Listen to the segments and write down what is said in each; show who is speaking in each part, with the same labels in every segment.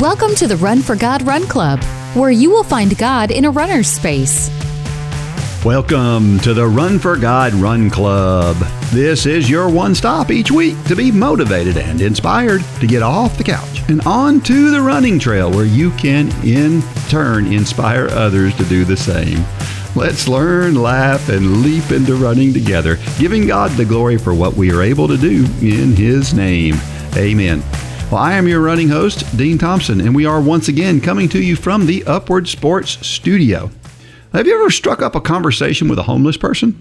Speaker 1: Welcome to the Run for God Run Club, where you will find God in a runner's space.
Speaker 2: Welcome to the Run for God Run Club. This is your one stop each week to be motivated and inspired to get off the couch and onto the running trail where you can in turn inspire others to do the same. Let's learn, laugh, and leap into running together, giving God the glory for what we are able to do in His name. Amen. Well, I am your running host, Dean Thompson, and we are once again coming to you from the Upward Sports Studio. Have you ever struck up a conversation with a homeless person?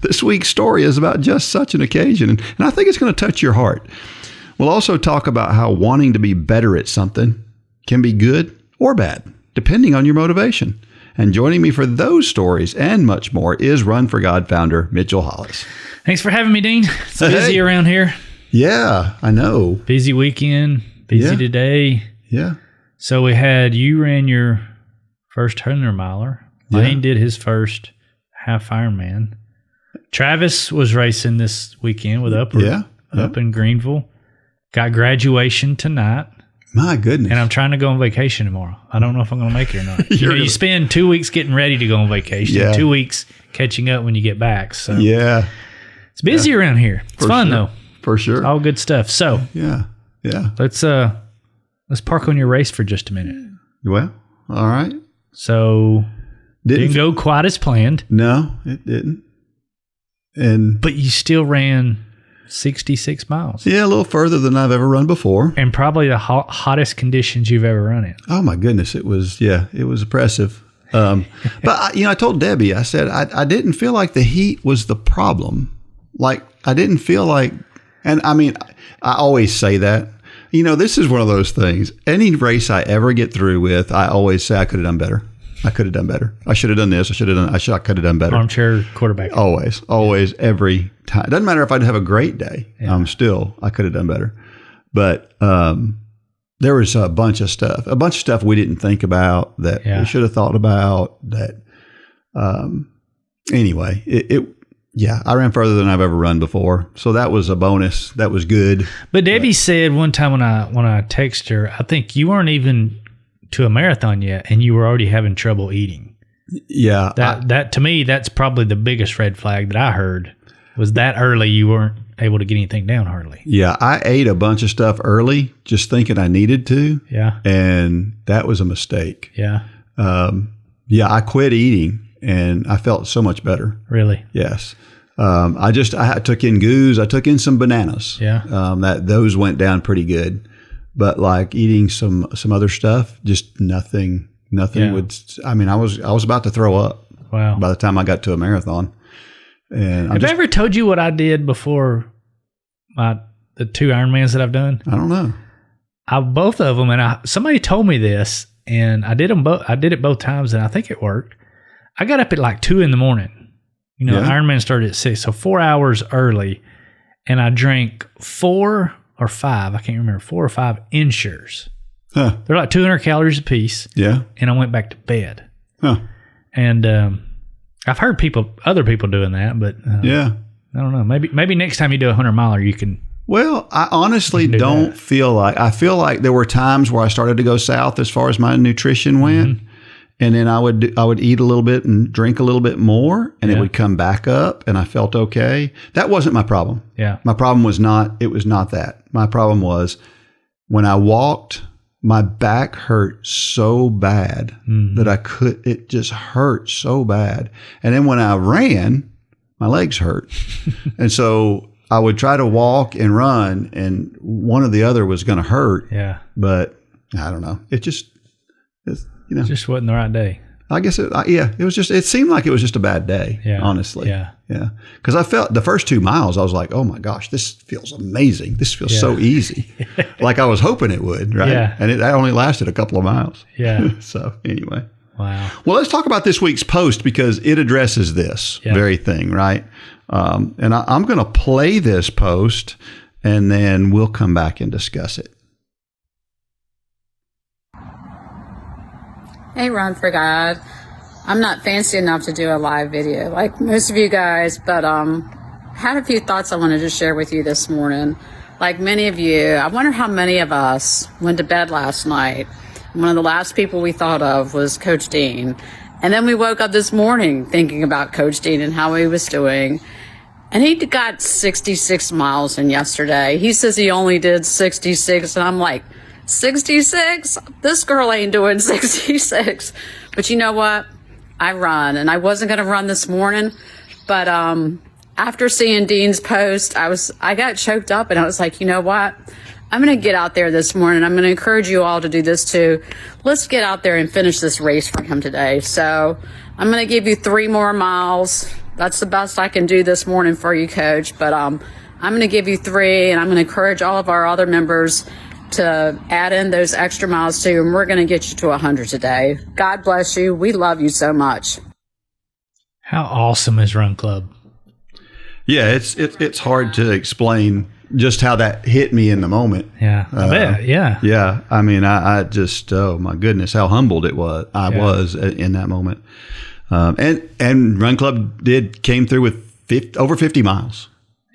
Speaker 2: This week's story is about just such an occasion, and I think it's going to touch your heart. We'll also talk about how wanting to be better at something can be good or bad, depending on your motivation. And joining me for those stories and much more is Run for God founder Mitchell Hollis.
Speaker 3: Thanks for having me, Dean. It's busy around here.
Speaker 2: Yeah, I know.
Speaker 3: Busy weekend, busy today.
Speaker 2: Yeah.
Speaker 3: So you ran your first 100-miler. Lane did his first half Ironman. Travis was racing this weekend with Upward up in Greenville. Got graduation tonight.
Speaker 2: My goodness.
Speaker 3: And I'm trying to go on vacation tomorrow. I don't know if I'm going to make it or not. You spend 2 weeks getting ready to go on vacation, 2 weeks catching up when you get back. So it's busy around here. It's fun though.
Speaker 2: For sure.
Speaker 3: All good stuff. So
Speaker 2: yeah.
Speaker 3: Let's park on your race for just a minute.
Speaker 2: Well, all right.
Speaker 3: So didn't go quite as planned.
Speaker 2: No, it didn't.
Speaker 3: But you still ran 66 miles.
Speaker 2: Yeah, a little further than I've ever run before.
Speaker 3: And probably the hottest conditions you've ever run in.
Speaker 2: Oh my goodness, it was oppressive. But I told Debbie, I said I didn't feel like the heat was the problem. Like I didn't feel like, and I mean, I always say that. This is one of those things. Any race I ever get through with, I always say I could have done better. I could have done better. I should have done this. I could have done better.
Speaker 3: Armchair quarterback.
Speaker 2: Always, every time. It doesn't matter if I'd have a great day. I could have done better. But there was a bunch of stuff we didn't think about that we should have thought about. That anyway, I ran further than I've ever run before, so that was a bonus. That was good.
Speaker 3: But Debbie said one time when I texted her, I think you weren't even to a marathon yet, and you were already having trouble eating.
Speaker 2: Yeah,
Speaker 3: that to me, that's probably the biggest red flag that I heard was that early you weren't able to get anything down hardly.
Speaker 2: Yeah, I ate a bunch of stuff early, just thinking I needed to. Yeah, and that was a mistake.
Speaker 3: Yeah,
Speaker 2: I quit eating, and I felt so much better.
Speaker 3: Really?
Speaker 2: Yes. I took in goos. I took in some bananas.
Speaker 3: Yeah.
Speaker 2: Those went down pretty good. But like eating some other stuff, just nothing would. I mean, I was about to throw up.
Speaker 3: Wow.
Speaker 2: By the time I got to a marathon. And
Speaker 3: have I ever told you what I did before the 2 Ironmans that I've done?
Speaker 2: I don't know.
Speaker 3: Both of them, and somebody told me this, and I did them both. I did it both times, and I think it worked. I got up at like 2 a.m. Ironman started at 6, so 4 hours early, and I drank 4 or 5, I can't remember, 4 or 5 Ensures. Huh. They're like 200 calories a piece.
Speaker 2: Yeah. And
Speaker 3: I went back to bed.
Speaker 2: Huh.
Speaker 3: And I've heard other people doing that, but I don't know. Maybe next time you do a 100-miler, you can.
Speaker 2: Well, I honestly don't feel like. I feel like there were times where I started to go south as far as my nutrition went. Mm-hmm. And then I would eat a little bit and drink a little bit more, and it would come back up, and I felt okay. That wasn't my problem.
Speaker 3: Yeah.
Speaker 2: My problem was not that. My problem was when I walked, my back hurt so bad that it just hurt so bad. And then when I ran, my legs hurt. And so I would try to walk and run, and one or the other was going to hurt.
Speaker 3: Yeah.
Speaker 2: But I don't know. It just
Speaker 3: just wasn't the right day.
Speaker 2: I guess it was just, it seemed like it was just a bad day, honestly.
Speaker 3: Yeah.
Speaker 2: Yeah. Because I felt the first 2 miles, I was like, oh my gosh, this feels amazing. This feels so easy. Like I was hoping it would, right?
Speaker 3: Yeah.
Speaker 2: And that only lasted a couple of miles.
Speaker 3: Yeah.
Speaker 2: So anyway.
Speaker 3: Wow.
Speaker 2: Well, let's talk about this week's post because it addresses this very thing, right? And I'm going to play this post and then we'll come back and discuss it.
Speaker 4: Hey, Run for God. I'm not fancy enough to do a live video like most of you guys, but had a few thoughts I wanted to share with you this morning. Like many of you, I wonder how many of us went to bed last night. One of the last people we thought of was Coach Dean. And then we woke up this morning thinking about Coach Dean and how he was doing. And he got 66 miles in yesterday. He says he only did 66. And I'm like, 66? This girl ain't doing 66. But you know what? I run. And I wasn't going to run this morning. But after seeing Dean's post, I got choked up. And I was like, you know what? I'm going to get out there this morning. I'm going to encourage you all to do this too. Let's get out there and finish this race for him today. So I'm going to give you 3 more miles. That's the best I can do this morning for you, Coach. But I'm going to give you 3, and I'm going to encourage all of our other members to add in those extra miles too. And we're going to get you to 100 today. God bless you. We love you so much.
Speaker 3: How awesome is Run Club?
Speaker 2: Yeah, it's hard to explain just how that hit me in the moment.
Speaker 3: Yeah, I bet. Yeah.
Speaker 2: Yeah. I mean, I just, oh my goodness, how humbled I was in that moment. And Run Club came through with over 50 miles.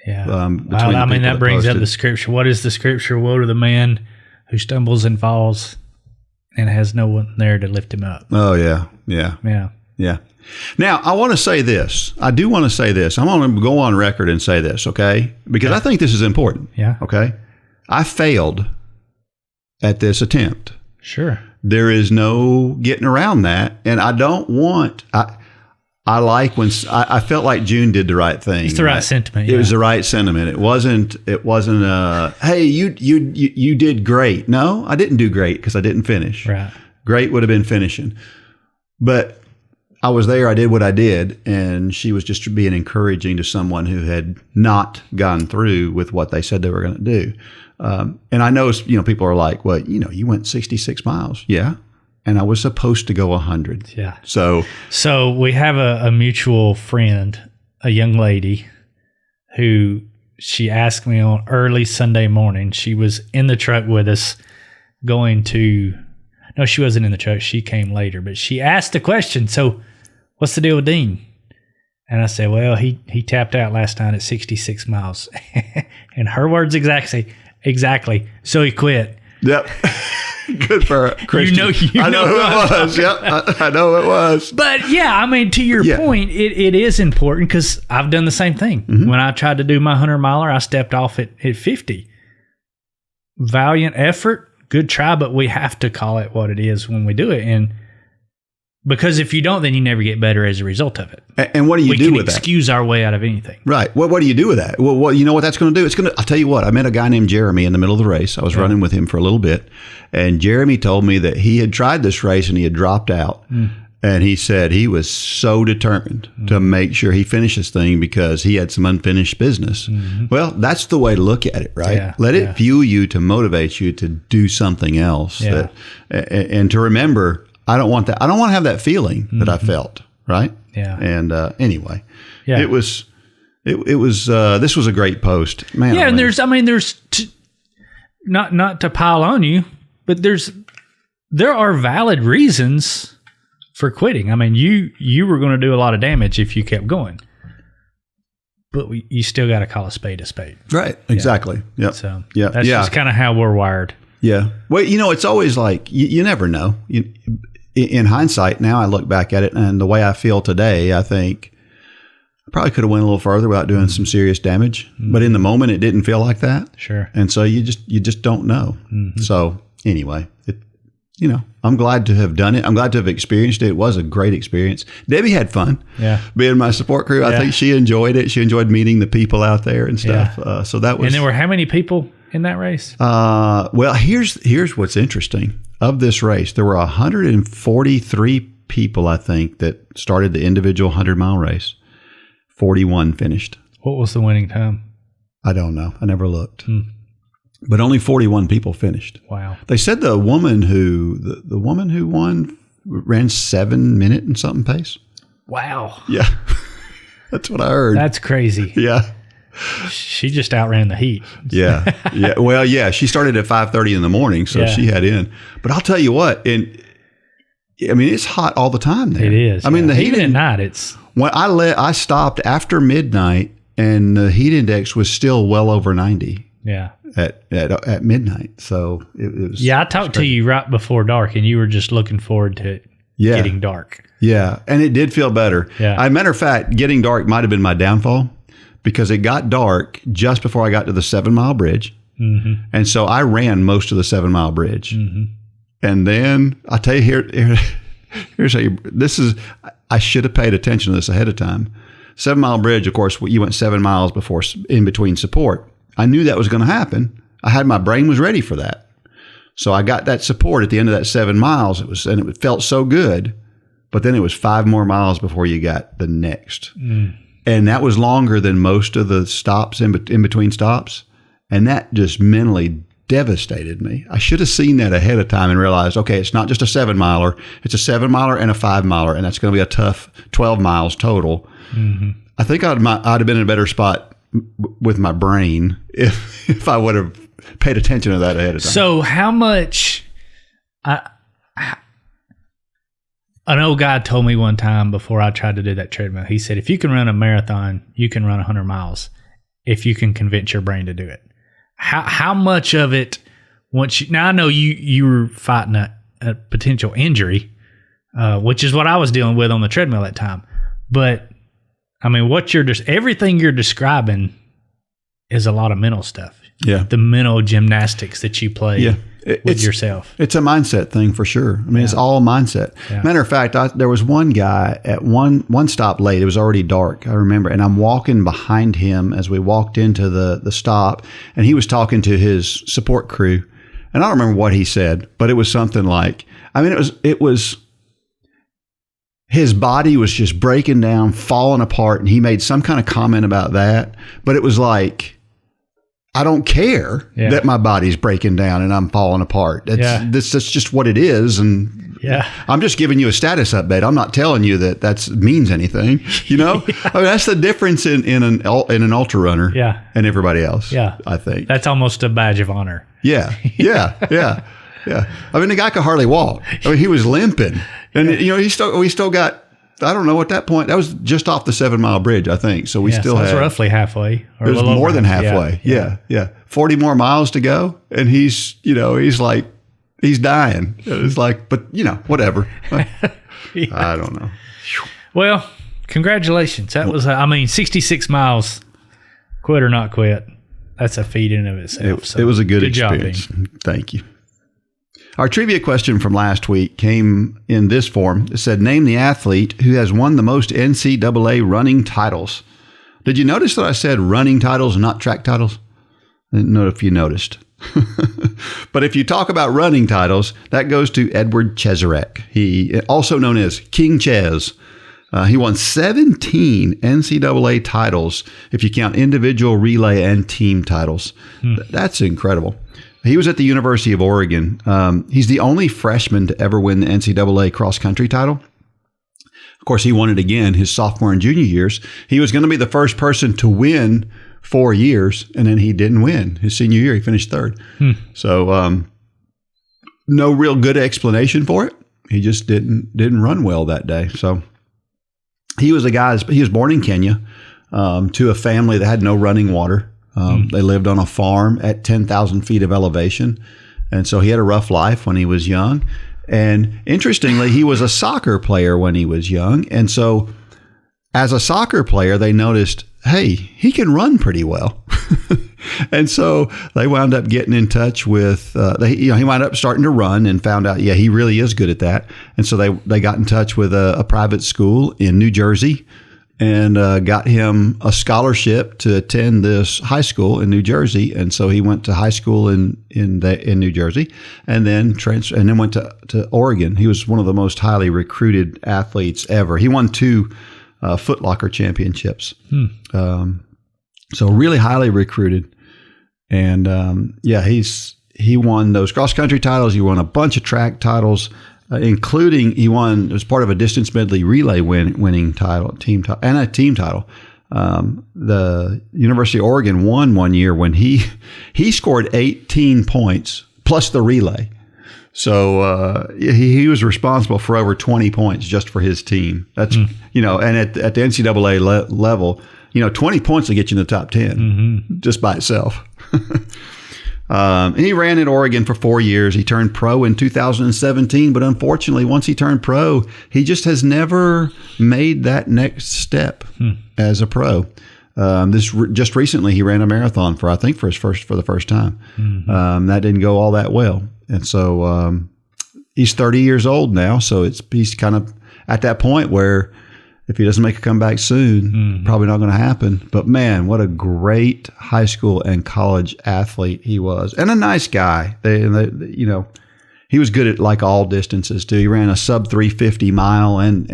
Speaker 3: Yeah. Wow, I mean, that brings up the scripture. What is the scripture? Woe to the man who stumbles and falls and has no one there to lift him up.
Speaker 2: Oh, yeah. Yeah.
Speaker 3: Yeah.
Speaker 2: Yeah. Now, I want to say this. I do want to say this. I want to go on record and say this, okay? Because I think this is important.
Speaker 3: Yeah.
Speaker 2: Okay? I failed at this attempt.
Speaker 3: Sure.
Speaker 2: There is no getting around that. And I don't want... I like when... I felt like June did the right thing.
Speaker 3: It's the right sentiment.
Speaker 2: It was the right sentiment. It wasn't hey, you did great. No, I didn't do great because I didn't finish.
Speaker 3: Right.
Speaker 2: Great would have been finishing. But... I was there, I did what I did, and she was just being encouraging to someone who had not gone through with what they said they were going to do. And I know, people are like, well, you went 66 miles. Yeah. And I was supposed to go 100.
Speaker 3: Yeah.
Speaker 2: So
Speaker 3: we have a mutual friend, a young lady, who she asked me on early Sunday morning. She was in the truck with us going to... No, she wasn't in the truck. She came later. But she asked the question, so what's the deal with Dean? And I said, well, he tapped out last night at 66 miles. And her words exactly. So he quit.
Speaker 2: Yep. Good for her. Christian. I know who it was. Yep. I know it was.
Speaker 3: But yeah, I mean, to your point, it is important because I've done the same thing. Mm-hmm. When I tried to do my 100-miler, I stepped off at 50. Valiant effort. Good try, but we have to call it what it is when we do it. And because if you don't, then you never get better as a result of it.
Speaker 2: And what do you do with that? We
Speaker 3: can excuse our way out of anything.
Speaker 2: Right. What do you do with that? Well, you know what that's going to do? I'll tell you what, I met a guy named Jeremy in the middle of the race. I was running with him for a little bit. And Jeremy told me that he had tried this race and he had dropped out. And he said he was so determined to make sure he finished this thing because he had some unfinished business. Mm-hmm. Well, that's the way to look at it, right? Yeah, Let it fuel you to motivate you to do something else. Yeah. And to remember, I don't want that. I don't want to have that feeling that I felt, right?
Speaker 3: Yeah.
Speaker 2: And anyway, it was this was a great post, man.
Speaker 3: Yeah, and there's not to pile on you, but there are valid reasons for quitting. I mean, you were going to do a lot of damage if you kept going, but you still got to call a spade a spade.
Speaker 2: Right. Exactly. Yeah.
Speaker 3: So that's just kind of how we're wired.
Speaker 2: Yeah. Well, it's always like, you never know. In hindsight, now I look back at it and the way I feel today, I think I probably could have went a little further without doing some serious damage, but in the moment it didn't feel like that.
Speaker 3: Sure.
Speaker 2: And so you just don't know. Mm-hmm. So anyway, I'm glad to have done it. I'm glad to have experienced it. It was a great experience. Debbie had fun.
Speaker 3: Yeah.
Speaker 2: Being my support crew. I think she enjoyed it. She enjoyed meeting the people out there and stuff. Yeah. So that was.
Speaker 3: And there were how many people in that race?
Speaker 2: Well, here's what's interesting. Of this race, there were 143 people, I think, that started the individual 100-mile race. 41 finished.
Speaker 3: What was the winning time?
Speaker 2: I don't know. I never looked. But only 41 people finished.
Speaker 3: Wow.
Speaker 2: They said the woman who won ran 7 minute and something pace.
Speaker 3: Wow.
Speaker 2: Yeah. That's what I heard.
Speaker 3: That's crazy.
Speaker 2: Yeah.
Speaker 3: She just outran the heat.
Speaker 2: Yeah. Yeah. Well, yeah, she started at 5:30 in the morning, so she had in. But I'll tell you what, it's hot all the time there.
Speaker 3: It is.
Speaker 2: I mean,
Speaker 3: even at night it's
Speaker 2: when I stopped after midnight and the heat index was still well over 90.
Speaker 3: Yeah.
Speaker 2: At midnight. So it was.
Speaker 3: Yeah, I talked to you right before dark, and you were just looking forward to it getting dark.
Speaker 2: Yeah, and it did feel better.
Speaker 3: Yeah.
Speaker 2: As a matter of fact, getting dark might have been my downfall because it got dark just before I got to the 7 Mile Bridge. Mm-hmm. And so I ran most of the 7 Mile Bridge. Mm-hmm. And then I tell you here's how I should have paid attention to this ahead of time. 7 Mile Bridge, of course, you went 7 miles before in between support. I knew that was going to happen. My brain was ready for that. So I got that support at the end of that 7 miles. It felt so good, but then it was 5 more miles before you got the next. Mm. And that was longer than most of the stops in between stops. And that just mentally devastated me. I should have seen that ahead of time and realized, okay, it's not just a 7 miler, it's a 7 miler and a 5 miler. And that's going to be a tough 12 miles total. Mm-hmm. I think I'd have been in a better spot with my brain if I would have paid attention to that ahead of time.
Speaker 3: So how much an old guy told me one time before I tried to do that treadmill, he said, if you can run a marathon, you can run 100 miles if you can convince your brain to do it. How much of it now I know you were fighting a potential injury, which is what I was dealing with on the treadmill at the time. But I mean, everything you're describing is a lot of mental stuff.
Speaker 2: Yeah.
Speaker 3: The mental gymnastics that you play with yourself.
Speaker 2: It's a mindset thing for sure. I mean, it's all mindset. Yeah. Matter of fact, there was one guy at one stop late. It was already dark, I remember. And I'm walking behind him as we walked into the stop. And he was talking to his support crew. And I don't remember what he said, but it was something like, it was his body was just breaking down, falling apart. And he made some kind of comment about that. But it was like, I don't care that my body's breaking down and I'm falling apart. That's just what it is. And I'm just giving you a status update. I'm not telling you that means anything, you know? I mean, that's the difference in an ultra runner and everybody else. Yeah. I think
Speaker 3: that's almost a badge of honor.
Speaker 2: Yeah. I mean, the guy could hardly walk. I mean, he was limping and we still got, I don't know at that point. That was just off the 7 Mile Bridge, I think. So we still had
Speaker 3: roughly halfway.
Speaker 2: Or it was more than halfway. Yeah. 40 more miles to go, and he's like he's dying. It's like, but whatever. I don't know.
Speaker 3: Well, congratulations. That was 66 miles. Quit or not quit. That's a feat in and of itself.
Speaker 2: It was a good experience.
Speaker 3: Job,
Speaker 2: thank you. Our trivia question from last week came in this form. It said, name the athlete who has won the most NCAA running titles. Did you notice that I said running titles, not track titles? I didn't know if you noticed. But if you talk about running titles, that goes to Edward Cheserek. He also known as King Ches. He won 17 NCAA titles if you count individual, relay, and team titles. That's incredible. He was at the University of Oregon. He's the only freshman to ever win the NCAA cross-country title. Of course, he won it again his sophomore and junior years. He was going to be the first person to win 4 years, and then he didn't win. His senior year, he finished third. So no real good explanation for it. He just didn't run well that day. So he was born in Kenya to a family that had no running water. They lived on a farm at 10,000 feet of elevation. And so he had a rough life when he was young. And interestingly, he was a soccer player when he was young. And so as a soccer player, they noticed, hey, he can run pretty well. And so they wound up getting in touch with, he wound up starting to run and found out, he really is good at that. And so they got in touch with a private school in New Jersey and got him a scholarship to attend this high school in New Jersey. And so he went to high school in New Jersey and then went to Oregon. He was one of the most highly recruited athletes ever. He won 2 Foot Locker championships. So really highly recruited. And he won those cross-country titles. He won a bunch of track titles. Including he won as part of a distance medley relay winning title, team title, and a team title. The University of Oregon won one year when he scored 18 points plus the relay. So he was responsible for over 20 points just for his team. That's and at the NCAA level, 20 points will get you in the top 10 just by itself. And he ran at Oregon for 4 years. He turned pro in 2017, but unfortunately, once he turned pro, he just has never made that next step as a pro. Just recently, he ran a marathon for the first time. That didn't go all that well, and so he's 30 years old now. So he's kind of at that point where if he doesn't make a comeback soon, probably not going to happen. But man, what a great high school and college athlete he was, and a nice guy. He was good at like all distances too. He ran a sub 350 mile and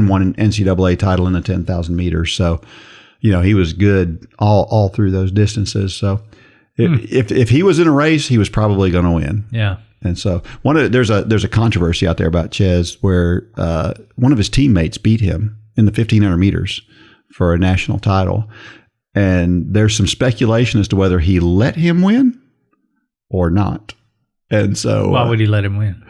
Speaker 2: won an NCAA title in the 10,000 meters. So, he was good all through those distances. So if he was in a race, he was probably going to win.
Speaker 3: Yeah.
Speaker 2: And so there's a controversy out there about Ches where one of his teammates beat him in the 1500 meters for a national title. And there's some speculation as to whether he let him win or not. And so
Speaker 3: why would he let him win?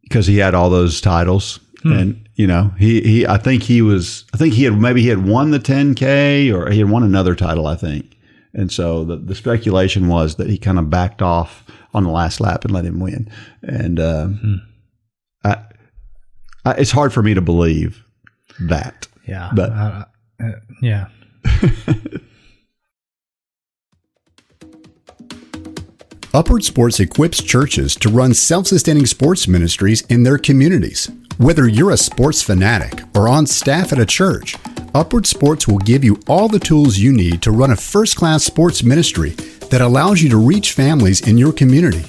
Speaker 2: Because he had all those titles. And I think he had won the 10K or he had won another title, I think. And so the speculation was that he kind of backed off on the last lap and let him win. And it's hard for me to believe that.
Speaker 3: Yeah.
Speaker 2: But
Speaker 3: yeah.
Speaker 5: Upward Sports equips churches to run self-sustaining sports ministries in their communities. Whether you're a sports fanatic or on staff at a church, Upward Sports will give you all the tools you need to run a first-class sports ministry that allows you to reach families in your community.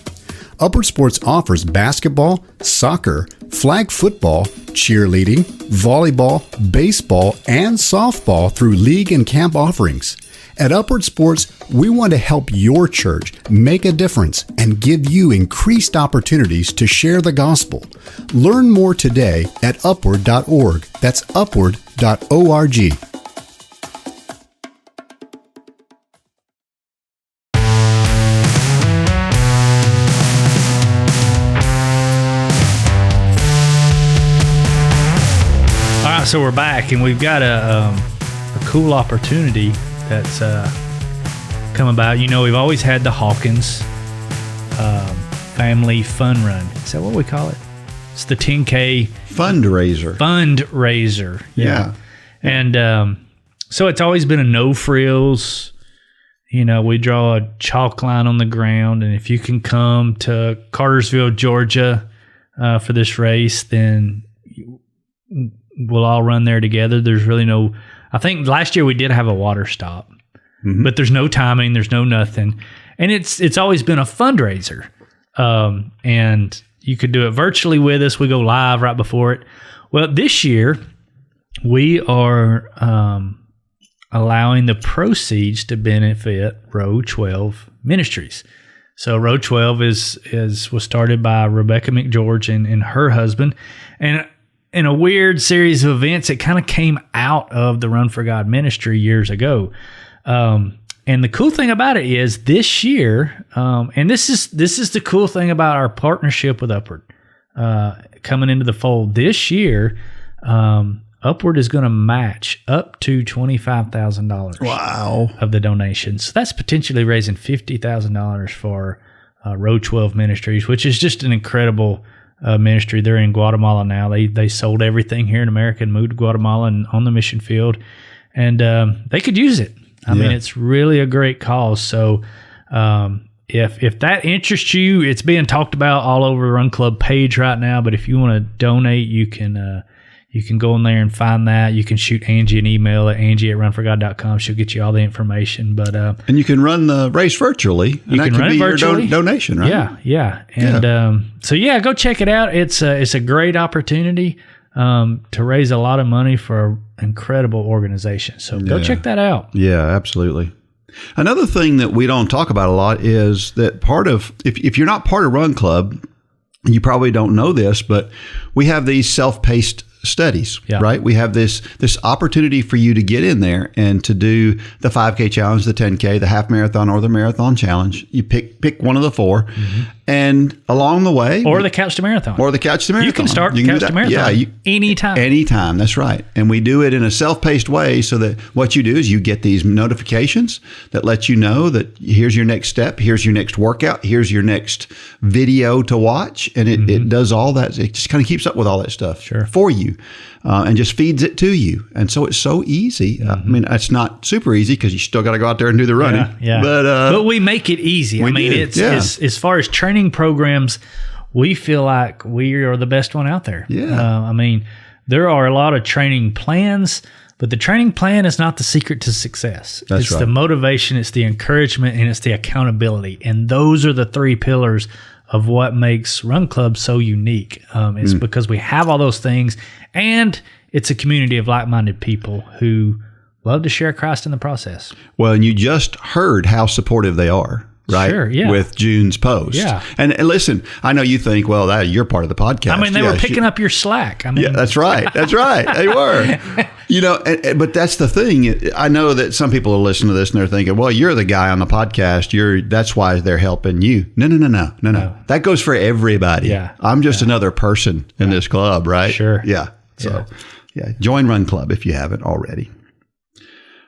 Speaker 5: Upward Sports offers basketball, soccer, flag football, cheerleading, volleyball, baseball, and softball through league and camp offerings. At Upward Sports, we want to help your church make a difference and give you increased opportunities to share the gospel. Learn more today at upward.org. That's upward.org.
Speaker 3: All right, so we're back, and we've got a cool opportunity that's come about. We've always had the Hawkins family fun run. Is that what we call it? It's the 10K fundraiser.
Speaker 2: Yeah.
Speaker 3: And so it's always been a no frills. We draw a chalk line on the ground, and if you can come to Cartersville, Georgia for this race, then we'll all run there together. There's really no... I think last year we did have a water stop, but there's no timing, there's no nothing. And it's always been a fundraiser. And you could do it virtually with us. We go live right before it. Well, this year we are allowing the proceeds to benefit RoTwelve Ministries. So RoTwelve was started by Rebecca McGeorge and her husband. And in a weird series of events, it kind of came out of the Run for God ministry years ago. And the cool thing about it is this year, and this is the cool thing about our partnership with Upward coming into the fold this year. Upward is going to match up to $25,000.
Speaker 2: Wow.
Speaker 3: Of the donations. So that's potentially raising $50,000 for RoTwelve Ministries, which is just an incredible ministry. They're in Guatemala now. They sold everything here in America and moved to Guatemala and on the mission field, and they could use it. I mean, it's really a great cause. So if that interests you, it's being talked about all over the Run Club page right now. But if you want to donate, you can go in there and find that. You can shoot Angie an email at Angie@runforgod.com. She'll get you all the information. But
Speaker 2: and you can run the race virtually.
Speaker 3: You can run it virtually.
Speaker 2: Your donation, right?
Speaker 3: Yeah. And so go check it out. It's a great opportunity to raise a lot of money for an incredible organization. So go check that out.
Speaker 2: Yeah, absolutely. Another thing that we don't talk about a lot is that part of if you're not part of Run Club, you probably don't know this, but we have these self-paced studies, right? We have this opportunity for you to get in there and to do the 5K challenge, the 10K, the half marathon, or the marathon challenge. You pick one of the four, And along the way,
Speaker 3: or the Couch to Marathon.
Speaker 2: You
Speaker 3: can start the Couch to Marathon anytime.
Speaker 2: Anytime, that's right. And we do it in a self-paced way so that what you do is you get these notifications that let you know that here's your next step, here's your next workout, here's your next video to watch. And it does all that. It just kind of keeps up with all that stuff for you and just feeds it to you. And so it's so easy. I mean, it's not super easy because you still got to go out there and do the running.
Speaker 3: Yeah. But we make it easy. It's as far as training programs, we feel like we are the best one out there. I mean, there are a lot of training plans, but the training plan is not the secret to success. It's the motivation, it's the encouragement, and it's the accountability. And those are the three pillars of what makes Run Club so unique. It's because we have all those things, and it's a community of like-minded people who love to share Christ in the process.
Speaker 2: Well, and you just heard how supportive they are. Right?
Speaker 3: Sure, yeah.
Speaker 2: With June's post.
Speaker 3: Yeah.
Speaker 2: And listen, I know you think, well, you're part of the podcast.
Speaker 3: I mean, they were picking up your slack. I mean,
Speaker 2: yeah, that's right. That's right. They were. You know, but that's the thing. I know that some people are listening to this and they're thinking, well, you're the guy on the podcast. That's why they're helping you. No. That goes for everybody.
Speaker 3: Yeah.
Speaker 2: I'm just another person in this club, right?
Speaker 3: Sure.
Speaker 2: Yeah. So, join Run Club if you haven't already.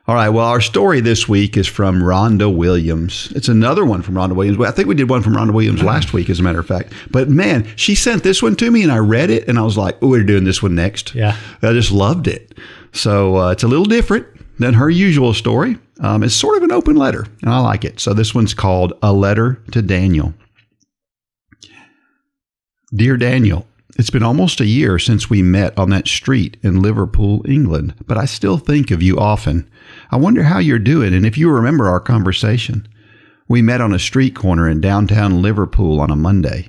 Speaker 2: All right, well, our story this week is from Rhonda Williams. It's another one from Rhonda Williams. I think we did one from Rhonda Williams last week, as a matter of fact. But, man, she sent this one to me, and I read it, and I was like, oh, we're doing this one next.
Speaker 3: Yeah.
Speaker 2: I just loved it. So it's a little different than her usual story. It's sort of an open letter, and I like it. So this one's called A Letter to Daniel. Dear Daniel, it's been almost a year since we met on that street in Liverpool, England, but I still think of you often. I wonder how you're doing and if you remember our conversation. We met on a street corner in downtown Liverpool on a Monday.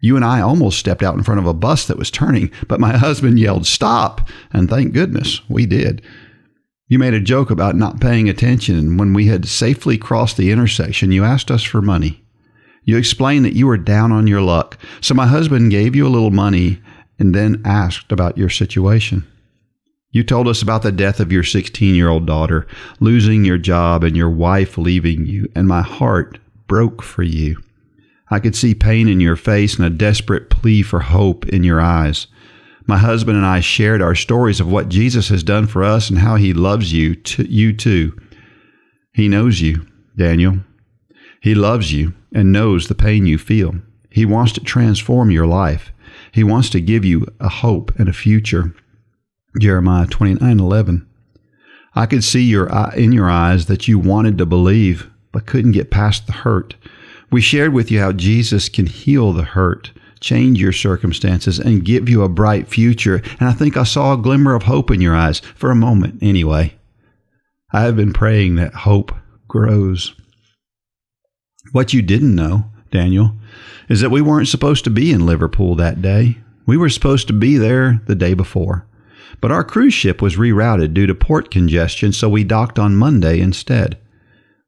Speaker 2: You and I almost stepped out in front of a bus that was turning, but my husband yelled, "Stop!" And thank goodness we did. You made a joke about not paying attention, and when we had safely crossed the intersection, you asked us for money. You explained that you were down on your luck, so my husband gave you a little money and then asked about your situation. You told us about the death of your 16-year-old daughter, losing your job, and your wife leaving you, and my heart broke for you. I could see pain in your face and a desperate plea for hope in your eyes. My husband and I shared our stories of what Jesus has done for us and how he loves you too. He knows you, Daniel. He loves you and knows the pain you feel. He wants to transform your life. He wants to give you a hope and a future. Jeremiah 29:11. I could see in your eyes that you wanted to believe, but couldn't get past the hurt. We shared with you how Jesus can heal the hurt, change your circumstances, and give you a bright future. And I think I saw a glimmer of hope in your eyes, for a moment anyway. I have been praying that hope grows. What you didn't know, Daniel, is that we weren't supposed to be in Liverpool that day. We were supposed to be there the day before. But our cruise ship was rerouted due to port congestion, so we docked on Monday instead.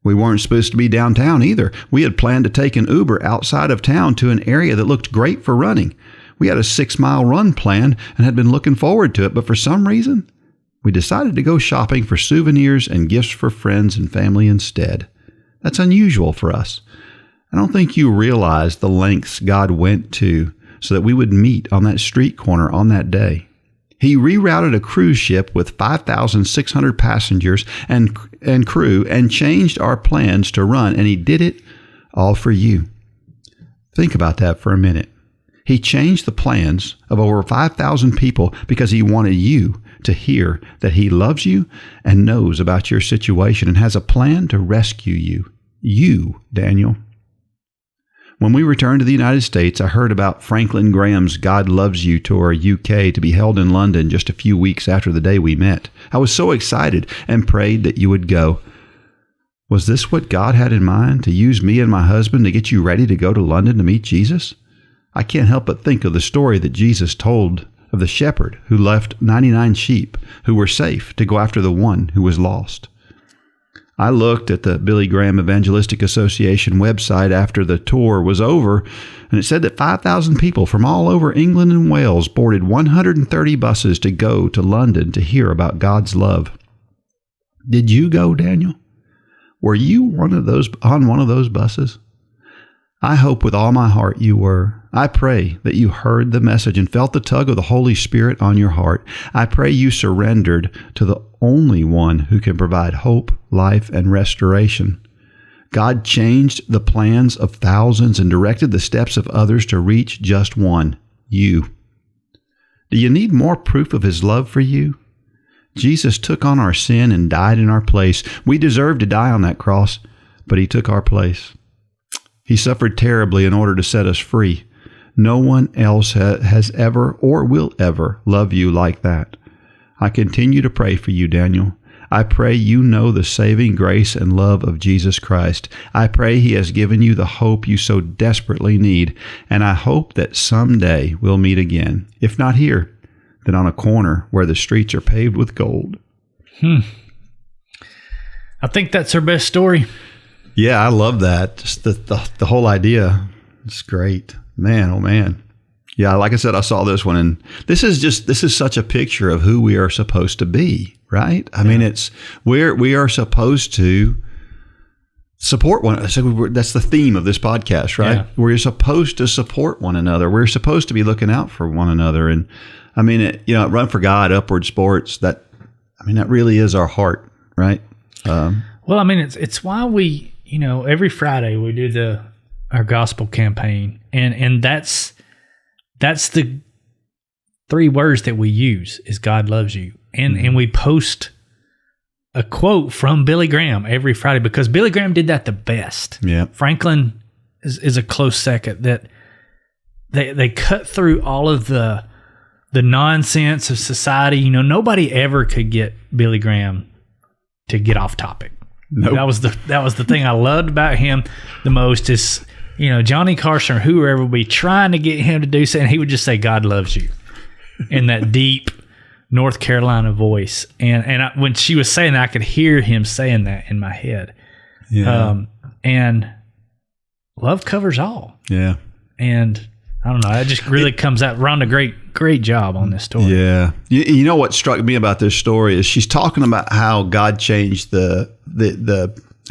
Speaker 2: We weren't supposed to be downtown either. We had planned to take an Uber outside of town to an area that looked great for running. We had a 6-mile run planned and had been looking forward to it, but for some reason, we decided to go shopping for souvenirs and gifts for friends and family instead. That's unusual for us. I don't think you realize the lengths God went to so that we would meet on that street corner on that day. He rerouted a cruise ship with 5,600 passengers and crew and changed our plans to run, and he did it all for you. Think about that for a minute. He changed the plans of over 5,000 people because he wanted you to hear that he loves you and knows about your situation and has a plan to rescue you. You, Daniel. When we returned to the United States, I heard about Franklin Graham's God Loves You Tour UK to be held in London just a few weeks after the day we met. I was so excited and prayed that you would go. Was this what God had in mind, to use me and my husband to get you ready to go to London to meet Jesus? I can't help but think of the story that Jesus told of the shepherd who left 99 sheep who were safe to go after the one who was lost. I looked at the Billy Graham Evangelistic Association website after the tour was over, and it said that 5,000 people from all over England and Wales boarded 130 buses to go to London to hear about God's love. Did you go, Daniel? Were you on one of those buses? I hope with all my heart you were. I pray that you heard the message and felt the tug of the Holy Spirit on your heart. I pray you surrendered to the only one who can provide hope, life, and restoration. God changed the plans of thousands and directed the steps of others to reach just one, you. Do you need more proof of his love for you? Jesus took on our sin and died in our place. We deserved to die on that cross, but he took our place. He suffered terribly in order to set us free. No one else has ever or will ever love you like that. I continue to pray for you, Daniel. I pray you know the saving grace and love of Jesus Christ. I pray he has given you the hope you so desperately need, and I hope that someday we'll meet again. If not here, then on a corner where the streets are paved with gold.
Speaker 3: I think that's our best story.
Speaker 2: Yeah, I love that. Just the whole idea. It's great. Man, oh man. Yeah, like I said, I saw this one, and this is such a picture of who we are supposed to be, right? I mean, we are supposed to support one. So that's the theme of this podcast, right? Yeah. We're supposed to support one another. We're supposed to be looking out for one another. And I mean, Run for God, Upward Sports, that really is our heart, right?
Speaker 3: Well, I mean, it's why we, every Friday we do our gospel campaign, and that's the 3 words that we use is God loves you, and we post a quote from Billy Graham every Friday because Billy Graham did that the best.
Speaker 2: Yeah,
Speaker 3: Franklin is a close second. That they cut through all of the nonsense of society. Nobody ever could get Billy Graham to get off topic. Nope. That was the thing I loved about him the most is, Johnny Carson or whoever would be trying to get him to do something, and he would just say, God loves you, in that deep North Carolina voice. And when she was saying that, I could hear him saying that in my head. Yeah. And love covers all.
Speaker 2: Yeah.
Speaker 3: And I don't know, it just really comes out. Rhonda, great job on this story.
Speaker 2: Yeah. You know what struck me about this story is she's talking about how God changed the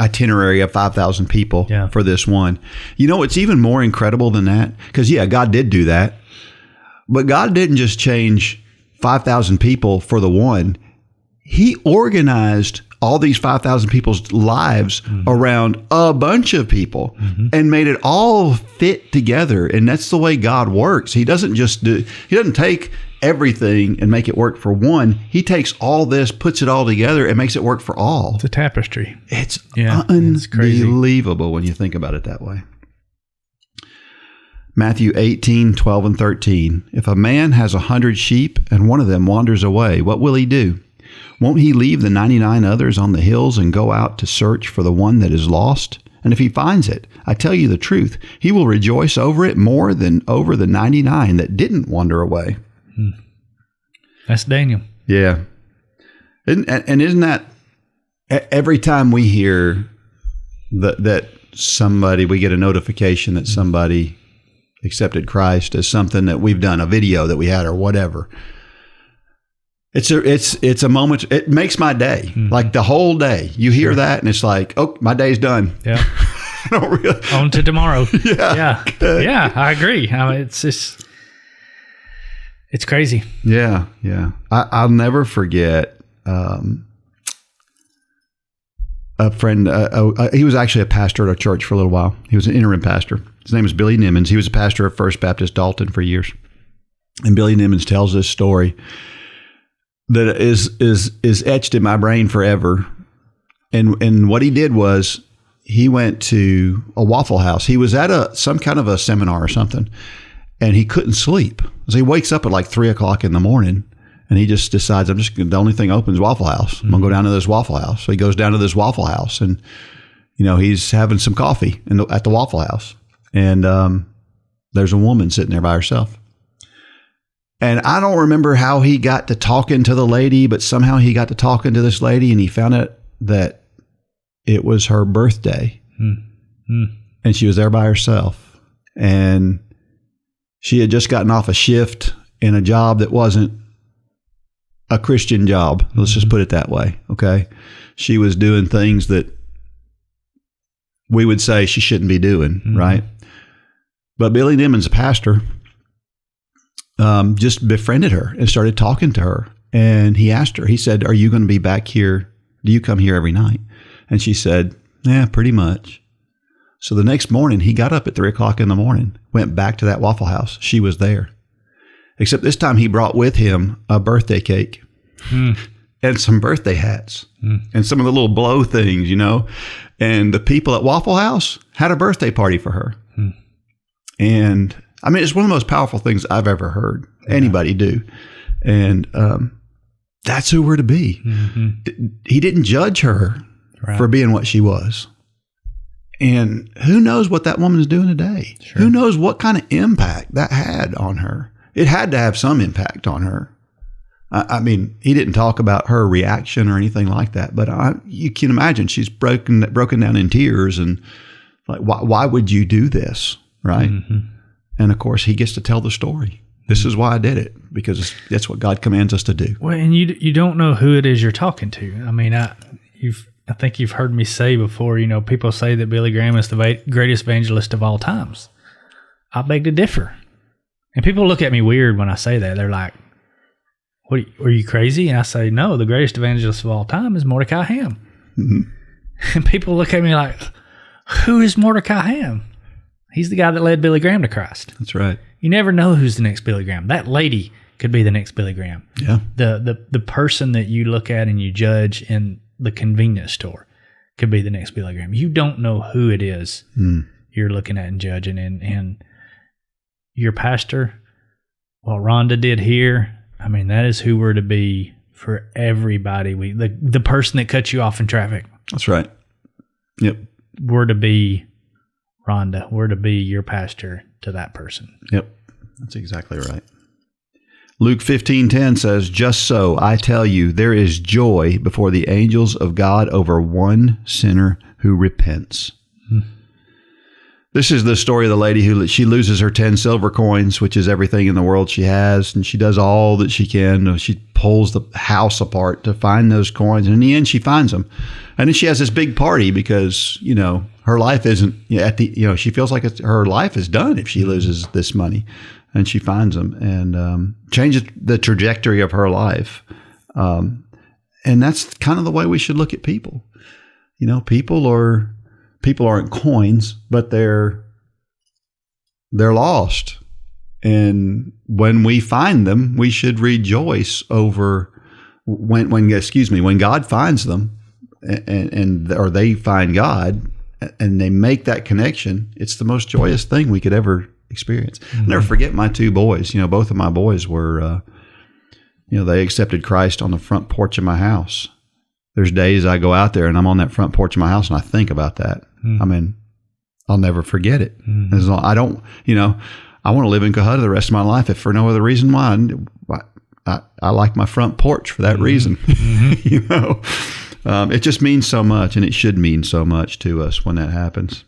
Speaker 2: itinerary of 5,000 people for this one. It's even more incredible than that because, God did do that. But God didn't just change 5,000 people for the one. He organized all these 5,000 people's lives around a bunch of people and made it all fit together. And that's the way God works. He doesn't take everything and make it work for one. He takes all this, puts it all together, and makes it work for all.
Speaker 3: It's a tapestry.
Speaker 2: It's unbelievable when you think about it that way. Matthew 18:12 and 13. If a man has 100 sheep and one of them wanders away, what will he do? Won't he leave the 99 others on the hills and go out to search for the one that is lost? And if he finds it, I tell you the truth, he will rejoice over it more than over the 99 that didn't wander away.
Speaker 3: That's Daniel.
Speaker 2: Yeah. And isn't that every time we hear that somebody, we get a notification that somebody accepted Christ as something that we've done, a video that we had or whatever. It's a moment. It makes my day, like the whole day. You hear that, and it's like, oh, my day's done.
Speaker 3: Yeah, on to tomorrow. Yeah. I agree. I mean, it's crazy.
Speaker 2: Yeah. I'll never forget a friend. He was actually a pastor at our church for a little while. He was an interim pastor. His name was Billy Nimmons. He was a pastor at First Baptist Dalton for years, and Billy Nimmons tells this story that is etched in my brain forever. And what he did was he went to a Waffle House. He was at some kind of a seminar or something, and he couldn't sleep. So he wakes up at like 3:00 in the morning, and he just decides, the only thing open is Waffle House. I'm going to go down to this Waffle House. So he goes down to this Waffle House, and he's having some coffee at the Waffle House, and there's a woman sitting there by herself. And I don't remember how he got to talking to the lady, but somehow he got to talking to this lady, and he found out that it was her birthday. And she was there by herself. And she had just gotten off a shift in a job that wasn't a Christian job. Let's just put it that way. Okay. She was doing things that we would say she shouldn't be doing, right? But Billy Nimmons, the pastor, just befriended her and started talking to her. And he asked her, he said, "Are you going to be back here? Do you come here every night?" And she said, "Yeah, pretty much." So the next morning, he got up at 3:00 in the morning, went back to that Waffle House. She was there. Except this time he brought with him a birthday cake and some birthday hats and some of the little blow things, And the people at Waffle House had a birthday party for her. And I mean, it's one of the most powerful things I've ever heard anybody do. And that's who we're to be. He didn't judge her for being what she was. And who knows what that woman is doing today? Sure. Who knows what kind of impact that had on her? It had to have some impact on her. I mean, he didn't talk about her reaction or anything like that, but you can imagine she's broken down in tears and like, why would you do this? Right. And of course, he gets to tell the story. This is why I did it, because that's what God commands us to do.
Speaker 3: Well, and you don't know who it is you're talking to. I mean, I think you've heard me say before, people say that Billy Graham is the greatest evangelist of all times. I beg to differ. And people look at me weird when I say that. They're like, "What? Are you crazy?" And I say, "No, the greatest evangelist of all time is Mordecai Ham." And people look at me like, "Who is Mordecai Ham?" He's the guy that led Billy Graham to Christ.
Speaker 2: That's right.
Speaker 3: You never know who's the next Billy Graham. That lady could be the next Billy Graham.
Speaker 2: Yeah.
Speaker 3: The person that you look at and you judge in the convenience store could be the next Billy Graham. You don't know who it is you're looking at and judging. And your pastor, what Rhonda did here, I mean, that is who we're to be for everybody. The person that cuts you off in traffic.
Speaker 2: That's right. Yep.
Speaker 3: We're to be Rhonda. We're to be your pastor to that person.
Speaker 2: Yep. That's exactly right. Luke 15:10 says, "Just so I tell you, there is joy before the angels of God over one sinner who repents." This is the story of the lady who she loses her 10 silver coins, which is everything in the world she has, and she does all that she can. She pulls the house apart to find those coins, and in the end, she finds them. And then she has this big party because her life isn't she feels like her life is done if she loses this money, and she finds them and changes the trajectory of her life. And that's kind of the way we should look at people. People aren't coins, but they're lost. And when we find them, we should rejoice over when God finds them or they find God and they make that connection. It's the most joyous thing we could ever experience. I'll never forget my two boys. Both of my boys were, they accepted Christ on the front porch of my house. There's days I go out there and I'm on that front porch of my house and I think about that. I mean, I'll never forget it. As long, I don't, I want to live in Cohutta the rest of my life, if for no other reason. Why? I like my front porch for that reason. It just means so much, and it should mean so much to us when that happens.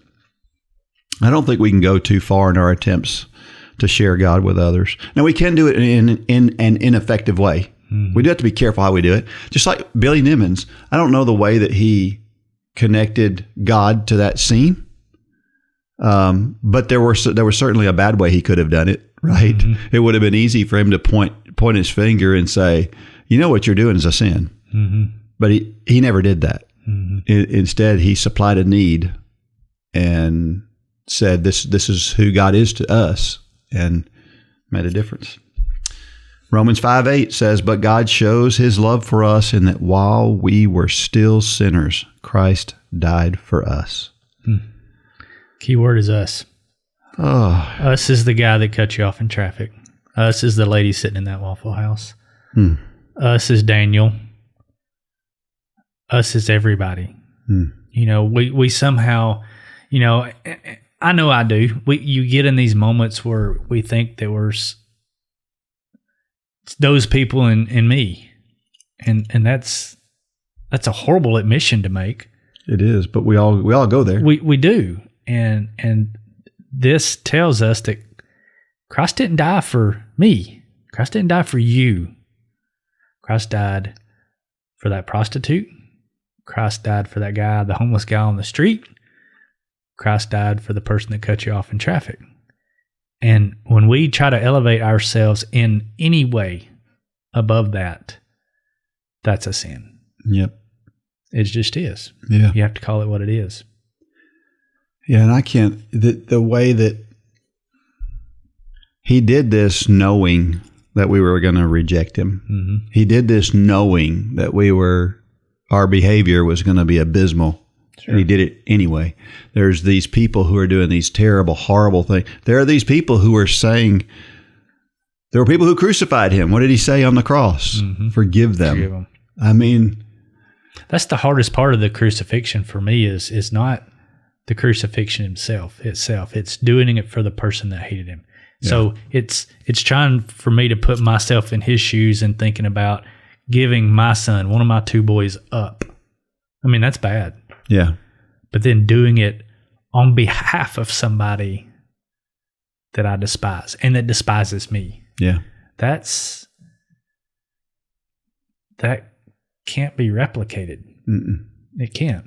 Speaker 2: I don't think we can go too far in our attempts to share God with others. Now, we can do it in an ineffective way. We do have to be careful how we do it. Just like Billy Nimmons, I don't know the way that he connected God to that scene, but there was certainly a bad way he could have done it. Right? It would have been easy for him to point his finger and say, "What you're doing is a sin." But he never did that. Instead, he supplied a need and said, "This is who God is to us," and made a difference. Romans 5:8 says, "But God shows his love for us in that while we were still sinners, Christ died for us."
Speaker 3: Key word is us.
Speaker 2: Oh.
Speaker 3: Us is the guy that cut you off in traffic. Us is the lady sitting in that Waffle House. Us is Daniel. Us is everybody. We somehow, I know I do. You get in these moments where we think that it's those people and me, and that's a horrible admission to make.
Speaker 2: It is, but we all go there.
Speaker 3: We do, and this tells us that Christ didn't die for me. Christ didn't die for you. Christ died for that prostitute. Christ died for that guy, the homeless guy on the street. Christ died for the person that cut you off in traffic. And when we try to elevate ourselves in any way above that, that's a sin.
Speaker 2: Yep.
Speaker 3: It just is.
Speaker 2: Yeah.
Speaker 3: You have to call it what it is.
Speaker 2: Yeah, and I can't, the way that he did this knowing that we were going to reject him.
Speaker 3: Mm-hmm.
Speaker 2: He did this knowing that our behavior was going to be abysmal.
Speaker 3: Sure.
Speaker 2: And he did it anyway. There's these people who are doing these terrible, horrible things. There are these people who are saying, there were people who crucified him. What did he say on the cross?
Speaker 3: Mm-hmm.
Speaker 2: Forgive them.
Speaker 3: Forgive them.
Speaker 2: I mean,
Speaker 3: that's the hardest part of the crucifixion for me is not the crucifixion itself. It's doing it for the person that hated him. Yeah. So it's trying for me to put myself in his shoes and thinking about giving my son, one of my two boys, up. I mean, that's bad.
Speaker 2: Yeah.
Speaker 3: But then doing it on behalf of somebody that I despise and that despises me.
Speaker 2: Yeah.
Speaker 3: That can't be replicated.
Speaker 2: Mm-mm.
Speaker 3: It can't.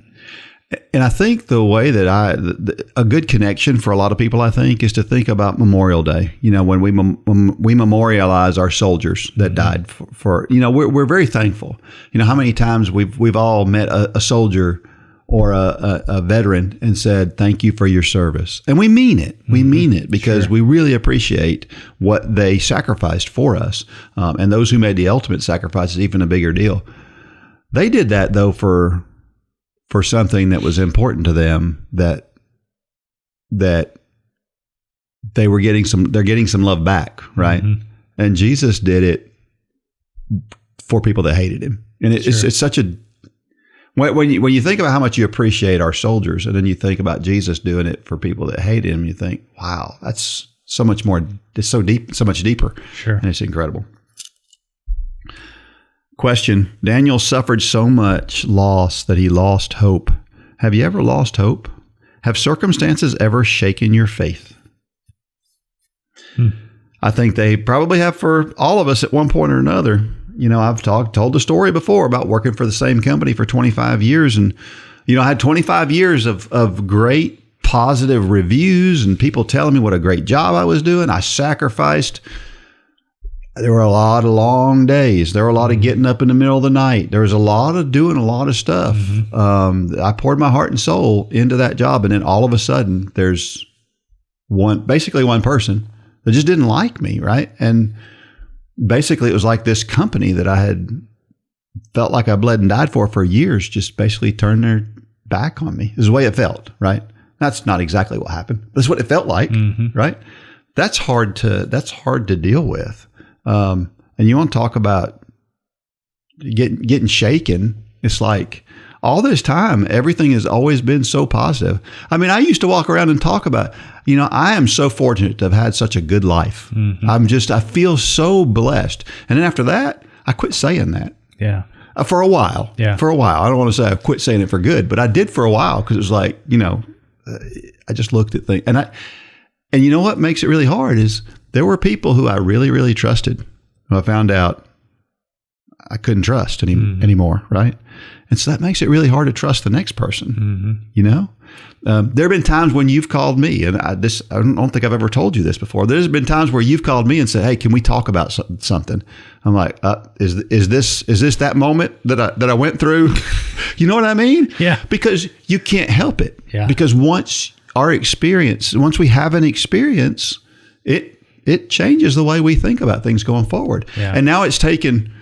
Speaker 2: And I think the way that a good connection for a lot of people, I think, is to think about Memorial Day. You know, when we memorialize our soldiers that died for you know, we're very thankful. You know, how many times we've all met a soldier or a veteran and said, thank you for your service. And we mean it. We mean it because we really appreciate what they sacrificed for us. And those who made the ultimate sacrifice is even a bigger deal. They did that, though, for something that was important to them, that they're getting some love back, right? Mm-hmm. And Jesus did it for people that hated him. And it's such a, when you think about how much you appreciate our soldiers, and then you think about Jesus doing it for people that hated him, you think, wow, that's so much more, it's so deep, so much deeper.
Speaker 3: Sure.
Speaker 2: And it's incredible. Question: Daniel suffered so much loss that he lost hope. Have you ever lost hope? Have circumstances ever shaken your faith? I think they probably have for all of us at one point or another. You know, I've told the story before about working for the same company for 25 years. And, you know, I had 25 years of great positive reviews and people telling me what a great job I was doing. I sacrificed. There were a lot of long days. There were a lot of getting up in the middle of the night. There was a lot of doing a lot of stuff. Mm-hmm. I poured my heart and soul into that job. And then all of a sudden there's basically one person that just didn't like me. Right. And basically it was like this company that I had felt like I bled and died for years, just basically turned their back on me. Is the way it felt. Right. That's not exactly what happened. That's what it felt like. Mm-hmm. Right. That's hard to deal with. And you want to talk about getting shaken. It's like all this time, everything has always been so positive. I mean, I used to walk around and talk about, you know, I am so fortunate to have had such a good life. Mm-hmm. I feel so blessed. And then after that, I quit saying that.
Speaker 3: Yeah.
Speaker 2: For a while. Yeah. For a while. I don't want to say I quit saying it for good, but I did for a while because it was like, you know, I just looked at things and you know what makes it really hard is there were people who I really, really trusted who I found out I couldn't trust anymore, right? And so that makes it really hard to trust the next person, you know? There have been times when you've called me, and I don't think I've ever told you this before. There's been times where you've called me and said, hey, can we talk about something? I'm like, is this that moment that I went through? You know what I mean?
Speaker 3: Yeah.
Speaker 2: Because you can't help it.
Speaker 3: Yeah.
Speaker 2: Because once we have an experience, it changes the way we think about things going forward. Yeah. And now it's taken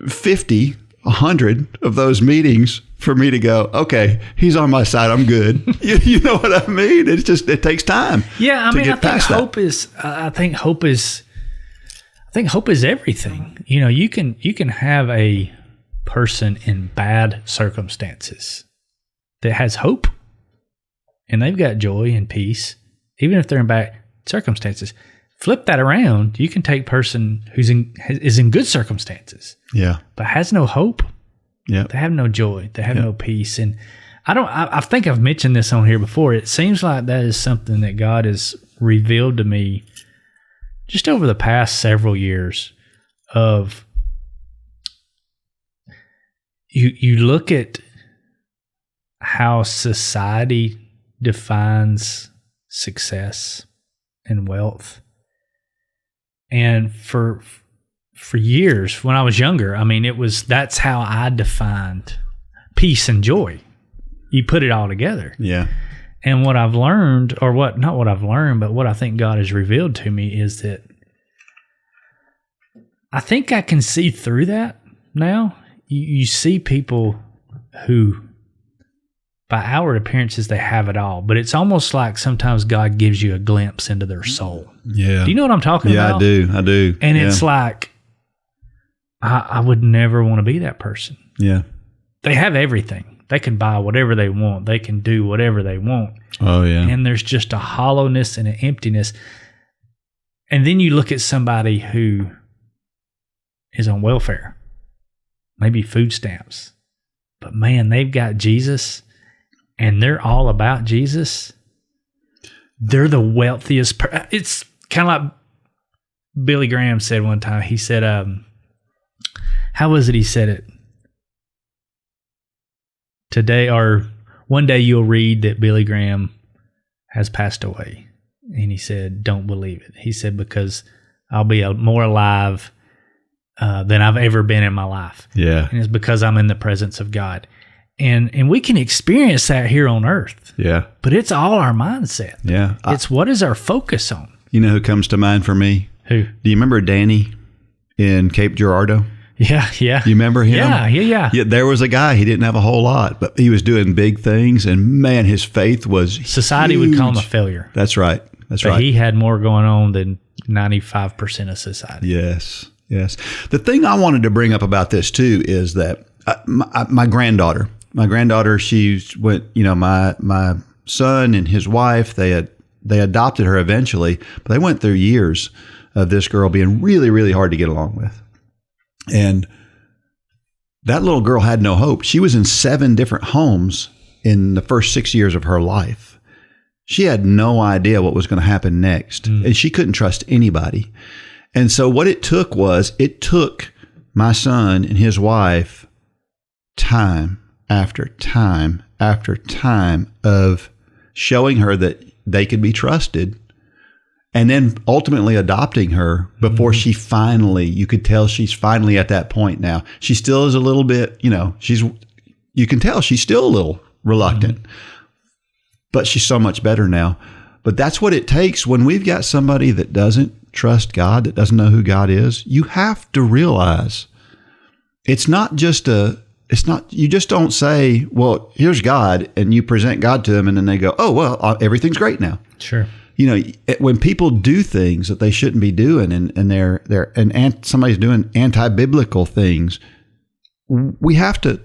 Speaker 2: 50, 100 of those meetings for me to go, okay, he's on my side. I'm good. You know what I mean? It's just, it takes time.
Speaker 3: Yeah. I mean, I think hope is everything. You know, you can have a person in bad circumstances that has hope and they've got joy and peace, even if they're in bad circumstances. Flip that around. You can take a person is in good circumstances, but has no hope. Yeah, they have no joy. They have no peace. And I think I've mentioned this on here before. It seems like that is something that God has revealed to me just over the past several years. Of you look at how society defines success and wealth. And for years when I was younger, I mean, that's how I defined peace and joy. You put it all together.
Speaker 2: Yeah.
Speaker 3: And what I've learned, or not what I've learned, but what I think God has revealed to me is that I think I can see through that now. You see people who, by outward appearances, they have it all, but it's almost like sometimes God gives you a glimpse into their soul.
Speaker 2: Yeah.
Speaker 3: Do you know what I'm talking about?
Speaker 2: Yeah, I do.
Speaker 3: And it's like, I would never want to be that person.
Speaker 2: Yeah.
Speaker 3: They have everything. They can buy whatever they want. They can do whatever they want.
Speaker 2: Oh, yeah.
Speaker 3: And there's just a hollowness and an emptiness. And then you look at somebody who is on welfare, maybe food stamps, but man, they've got Jesus and they're all about Jesus. They're the wealthiest. It's kind of like Billy Graham said one time. He said, how was it he said it? Today or one day you'll read that Billy Graham has passed away. And he said, don't believe it. He said, because I'll be more alive than I've ever been in my life.
Speaker 2: Yeah.
Speaker 3: And it's because I'm in the presence of God. And we can experience that here on earth.
Speaker 2: Yeah.
Speaker 3: But it's all our mindset.
Speaker 2: Yeah.
Speaker 3: It's what is our focus on?
Speaker 2: You know who comes to mind for me?
Speaker 3: Who?
Speaker 2: Do you remember Danny in Cape Girardeau?
Speaker 3: Yeah.
Speaker 2: You remember him?
Speaker 3: Yeah.
Speaker 2: There was a guy, he didn't have a whole lot, but he was doing big things, and man, his faith was
Speaker 3: Society
Speaker 2: huge.
Speaker 3: would call him a failure.
Speaker 2: That's right.
Speaker 3: But he had more going on than 95% of society.
Speaker 2: Yes. The thing I wanted to bring up about this too is that my granddaughter, she went, my son and his wife, they adopted her eventually, but they went through years of this girl being really, really hard to get along with. And that little girl had no hope. She was in 7 different homes in the first 6 years of her life. She had no idea what was going to happen next, and she couldn't trust anybody. And so what it took my son and his wife time after time after time of showing her that they could be trusted, and then ultimately adopting her before she finally, you could tell she's finally at that point now. She still is a little bit, you can tell she's still a little reluctant, but she's so much better now. But that's what it takes when we've got somebody that doesn't trust God, that doesn't know who God is. You have to realize you just don't say, well, here's God, and you present God to them, and then they go, oh, well, everything's great now.
Speaker 3: Sure.
Speaker 2: When people do things that they shouldn't be doing, and somebody's doing anti-biblical things, we have to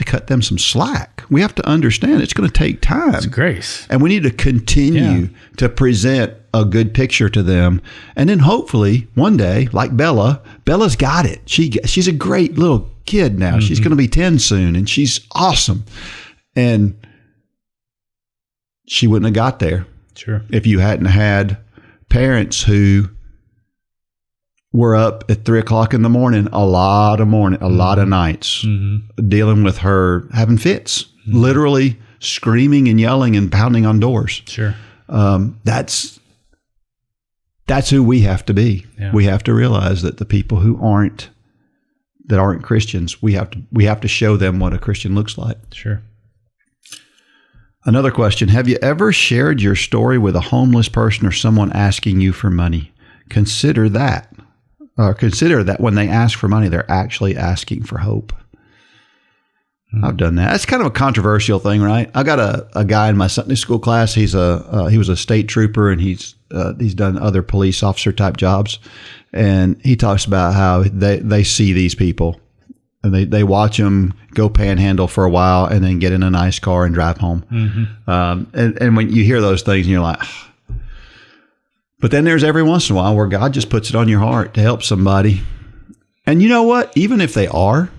Speaker 2: cut them some slack. We have to understand it's going to take time.
Speaker 3: It's grace.
Speaker 2: And we need to continue to present a good picture to them. And then hopefully one day, like Bella's got it. She's a great little kid now. She's going to be 10 soon, and she's awesome. And she wouldn't have got there.
Speaker 3: Sure.
Speaker 2: If you hadn't had parents who were up at 3:00 in the morning, a lot of nights, dealing with her having fits, literally screaming and yelling and pounding on doors.
Speaker 3: Sure.
Speaker 2: That's who we have to be. Yeah. We have to realize that the people who aren't Christians, we have to show them what a Christian looks like.
Speaker 3: Sure.
Speaker 2: Another question: have you ever shared your story with a homeless person or someone asking you for money? Consider that when they ask for money, they're actually asking for hope. I've done that. That's kind of a controversial thing, right? I got a guy in my Sunday school class. He was a state trooper, and he's done other police officer type jobs. And he talks about how they see these people, and they watch them go panhandle for a while and then get in a nice car and drive home. And when you hear those things, and you're like, but then there's every once in a while where God just puts it on your heart to help somebody. And you know what? Even if they are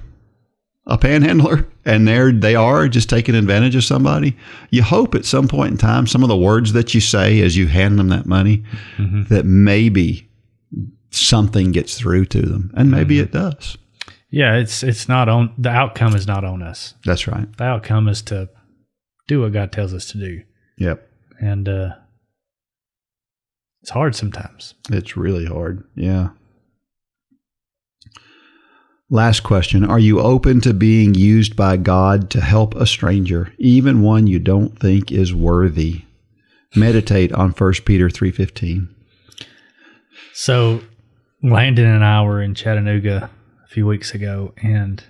Speaker 2: a panhandler and they are just taking advantage of somebody, you hope at some point in time, some of the words that you say as you hand them that money, that maybe something gets through to them, and maybe it does.
Speaker 3: Yeah, it's not on, the outcome is not on us.
Speaker 2: That's right.
Speaker 3: The outcome is to do what God tells us to do.
Speaker 2: Yep.
Speaker 3: And It's hard sometimes.
Speaker 2: It's really hard. Yeah. Last question. Are you open to being used by God to help a stranger, even one you don't think is worthy? Meditate on 1 Peter 3:15.
Speaker 3: So Landon and I were in Chattanooga a few weeks ago, and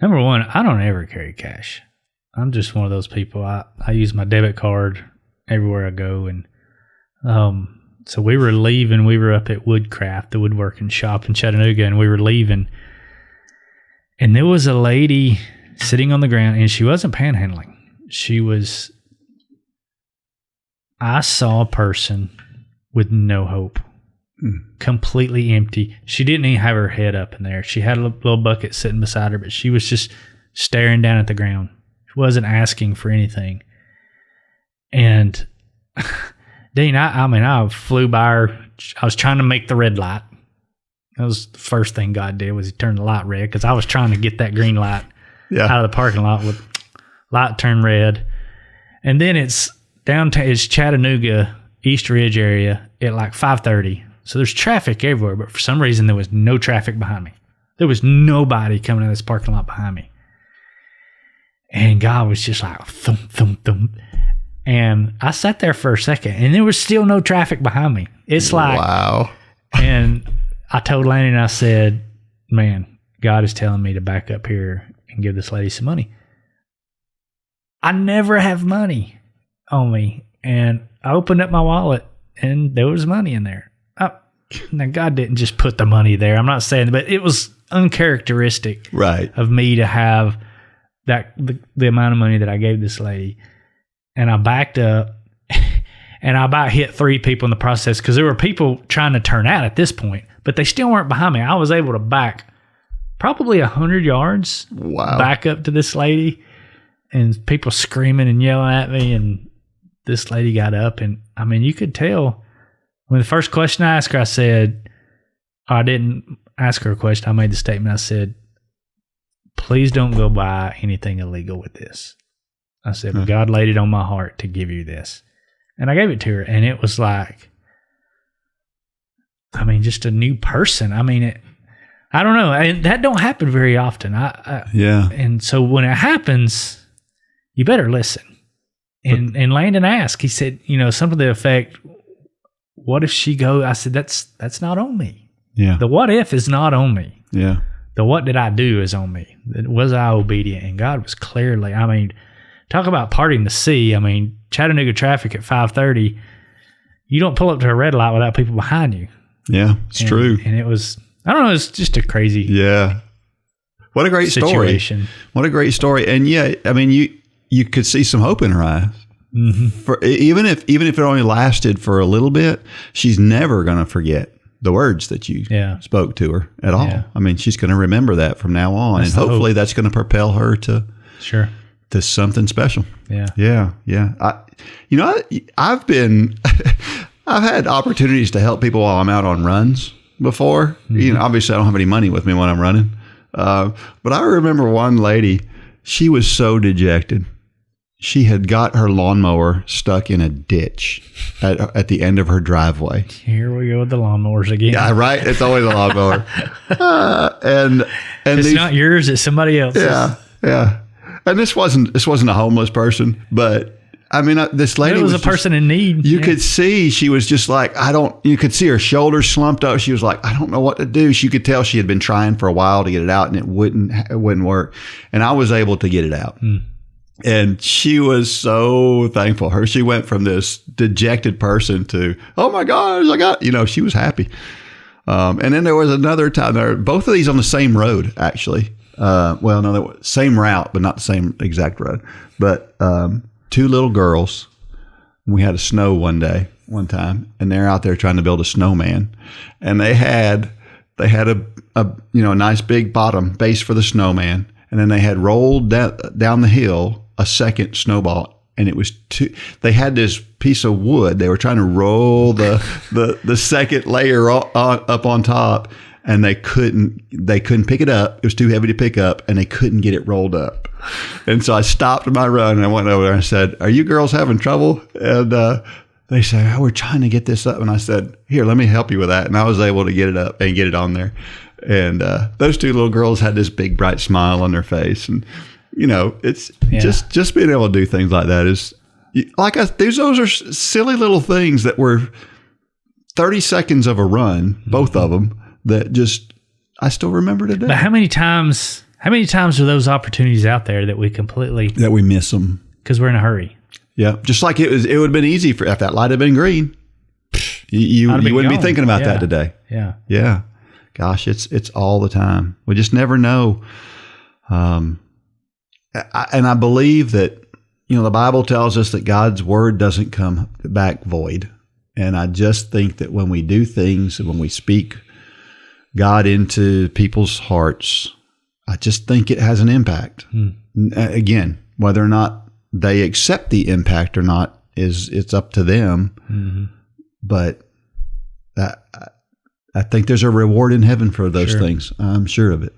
Speaker 3: number one, I don't ever carry cash. I'm just one of those people. I use my debit card everywhere I go, and so we were leaving. We were up at Woodcraft, the woodworking shop in Chattanooga, and we were leaving, and there was a lady sitting on the ground, and she wasn't panhandling. I saw a person with no hope, completely empty. She didn't even have her head up in there. She had a little bucket sitting beside her, but she was just staring down at the ground. She wasn't asking for anything. And Dean, I flew by her. I was trying to make the red light. That was the first thing God did, was he turned the light red, because I was trying to get that green light out of the parking lot with light turned red. And then it's downtown, it's Chattanooga, East Ridge area at like 5:30. So there's traffic everywhere, but for some reason there was no traffic behind me. There was nobody coming in this parking lot behind me. And God was just like, thump, thump, thump. And I sat there for a second, and there was still no traffic behind me. It's like,
Speaker 2: wow.
Speaker 3: And I told Landon, I said, man, God is telling me to back up here and give this lady some money. I never have money on me. And I opened up my wallet, and there was money in there. Now, God didn't just put the money there. I'm not saying, but it was uncharacteristic of me to have the amount of money that I gave this lady. And I backed up, and I about hit 3 people in the process, because there were people trying to turn out at this point, but they still weren't behind me. I was able to back probably 100 yards back up to this lady, and people screaming and yelling at me, and this lady got up, and I mean, you could tell when the first question I asked her, I said, I didn't ask her a question. I made the statement. I said, please don't go buy anything illegal with this. I said, but God laid it on my heart to give you this. And I gave it to her, and it was like, I mean, just a new person. I mean, I don't know. That don't happen very often. And so when it happens, you better listen. And Landon asked, he said, something to the effect, what if she go? I said, that's not on me. Yeah. The what if is not on me. Yeah. The what did I do is on me. Was I obedient? And God was clearly, I mean, talk about parting the sea. I mean, Chattanooga traffic at 5:30, you don't pull up to a red light without people behind you.
Speaker 2: Yeah, it's true.
Speaker 3: And it was, I don't know, it's just a crazy
Speaker 2: What a great
Speaker 3: situation.
Speaker 2: Story. What a great story. And yeah, I mean, you could see some hope in her eyes. Mm-hmm. For even if it only lasted for a little bit, she's never going to forget the words that you spoke to her at all. Yeah. I mean, she's going to remember that from now on, and hopefully that's going to propel her to something special. Yeah. I've had opportunities to help people while I'm out on runs before. Mm-hmm. Obviously I don't have any money with me when I'm running, but I remember one lady. She was so dejected. She had got her lawnmower stuck in a ditch at the end of her driveway.
Speaker 3: Here we go with the lawnmowers again.
Speaker 2: Yeah, right. It's always a lawnmower. And
Speaker 3: it's not yours. It's somebody else's.
Speaker 2: Yeah. And this wasn't a homeless person, but I mean, this lady
Speaker 3: was a person in need.
Speaker 2: You could see she was just like, you could see her shoulders slumped up. She was like, I don't know what to do. She could tell she had been trying for a while to get it out, and it wouldn't work. And I was able to get it out. And she was so thankful. She went from this dejected person to, oh my gosh, she was happy. And then there was another time there, both of these on the same road, actually. Same route, but not the same exact road. But 2 little girls, we had a snow one time, and they're out there trying to build a snowman. And they had a nice big bottom base for the snowman. And then they had rolled down the hill a second snowball, and it was they had this piece of wood. They were trying to roll the second layer up on top, and they couldn't pick it up. It was too heavy to pick up, and they couldn't get it rolled up. And so I stopped my run, and I went over there and I said, "Are you girls having trouble?" And they're they say, "Oh, we're trying to get this up," and I said, "Here, let me help you with that," and I was able to get it up and get it on there. And those two little girls had this big bright smile on their face, and it's just being able to do things like that is like those are silly little things that were 30 seconds of a run, both of them, that just I still remember today.
Speaker 3: But how many times are those opportunities out there that we
Speaker 2: miss them
Speaker 3: because we're in a hurry?
Speaker 2: Yeah, just like it would have been easy if that light had been green. You wouldn't be thinking about that today. Yeah. Gosh, it's all the time. We just never know. And I believe that the Bible tells us that God's word doesn't come back void. And I just think that when we do things, when we speak God into people's hearts, I just think it has an impact. Again, whether or not they accept the impact or not it's up to them. But I think there's a reward in heaven for those things. I'm sure of it.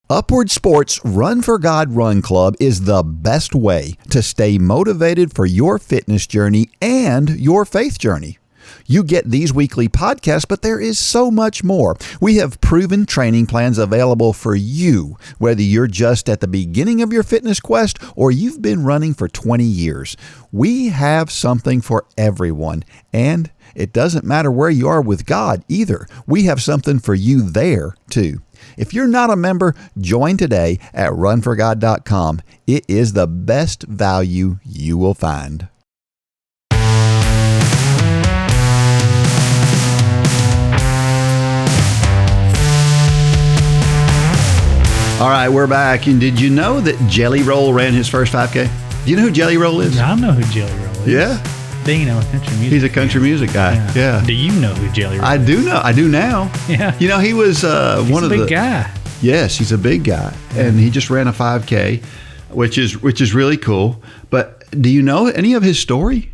Speaker 2: Upward Sports Run for God Run Club is the best way to stay motivated for your fitness journey and your faith journey. You get these weekly podcasts, but there is so much more. We have proven training plans available for you, whether you're just at the beginning of your fitness quest or you've been running for 20 years. We have something for everyone, and it doesn't matter where you are with God either. We have something for you there, too. If you're not a member, join today at runforgod.com. It is the best value you will find. All right, we're back. And did you know that Jelly Roll ran his first 5K? Do you know who Jelly Roll is?
Speaker 3: I know who Jelly Roll is.
Speaker 2: Yeah.
Speaker 3: Dino, country music.
Speaker 2: He's a country music guy. Yeah.
Speaker 3: Do you know who Jelly Roll is?
Speaker 2: I do know. I do now.
Speaker 3: Yeah.
Speaker 2: He was one of the...
Speaker 3: He's a big guy.
Speaker 2: Yes, he's a big guy. And he just ran a 5K, which is really cool. But do you know any of his story?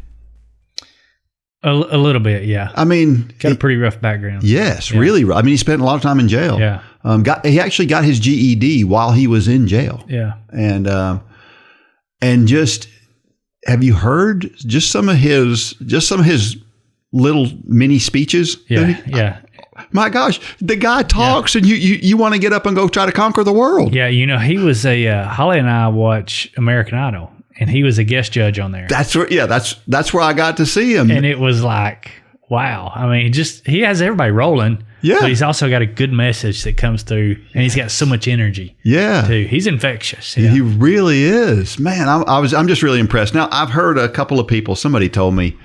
Speaker 3: A little bit, yeah.
Speaker 2: I mean...
Speaker 3: Got a pretty rough background.
Speaker 2: Yes, really rough. I mean, he spent a lot of time in jail.
Speaker 3: Yeah.
Speaker 2: He actually got his GED while he was in jail.
Speaker 3: Yeah.
Speaker 2: And just... Have you heard just some of his little mini speeches?
Speaker 3: Yeah.
Speaker 2: My gosh, the guy talks and you want to get up and go try to conquer the world.
Speaker 3: Yeah, he was Holly and I watch American Idol, and he was a guest judge on there.
Speaker 2: That's where I got to see him.
Speaker 3: And it was like, wow. I mean, he has everybody rolling.
Speaker 2: Yeah.
Speaker 3: But he's also got a good message that comes through, and he's got so much energy.
Speaker 2: Yeah.
Speaker 3: Too. He's infectious.
Speaker 2: Yeah. He really is. Man, I'm just really impressed. Now, I've heard a couple of people, somebody told me,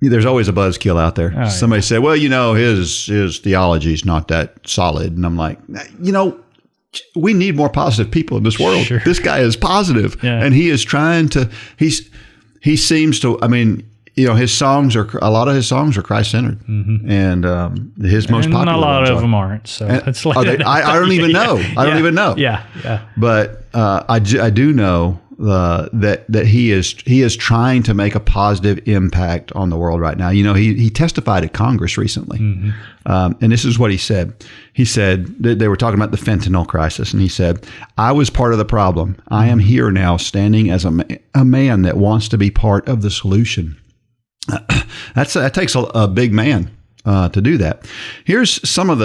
Speaker 2: there's always a buzzkill out there. Oh, somebody said, well, his theology is not that solid. And I'm like, we need more positive people in this world.
Speaker 3: Sure.
Speaker 2: This guy is positive. Yeah. And he is trying to, he seems to, I mean, a lot of his songs are Christ-centered, and his most popular.
Speaker 3: And a lot of them aren't. So it's like
Speaker 2: I don't even know. I don't even know.
Speaker 3: Yeah.
Speaker 2: But I do know that he is trying to make a positive impact on the world right now. He testified at Congress recently, and this is what he said. He said that they were talking about the fentanyl crisis, and he said, "I was part of the problem. I am here now, standing as a man that wants to be part of the solution." That takes a big man to do that. Here's some of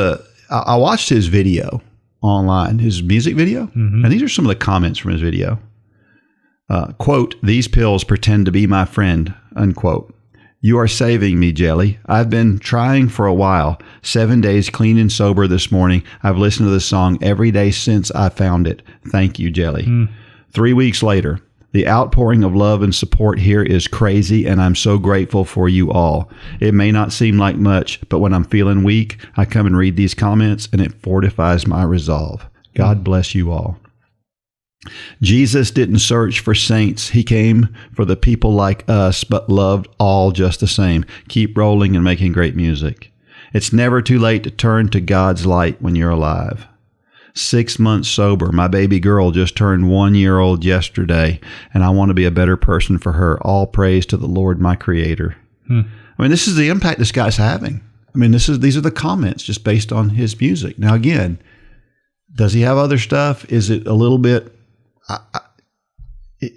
Speaker 2: I watched his video online, his music video, and these are some of the comments from his video. Quote, "These pills pretend to be my friend," unquote. "You are saving me, Jelly. I've been trying for a while. 7 days clean and sober this morning. I've listened to this song every day since I found it. Thank you, Jelly." 3 weeks later, "The outpouring of love and support here is crazy, and I'm so grateful for you all. It may not seem like much, but when I'm feeling weak, I come and read these comments, and it fortifies my resolve. God bless you all." "Jesus didn't search for saints. He came for the people like us, but loved all just the same. Keep rolling and making great music. It's never too late to turn to God's light when you're alive. 6 months sober. My baby girl just turned 1 year old yesterday, and I want to be a better person for her. All praise to the Lord, my Creator." I mean, this is the impact this guy's having. I mean, these are the comments just based on his music. Now, again, does he have other stuff? Is it a little bit?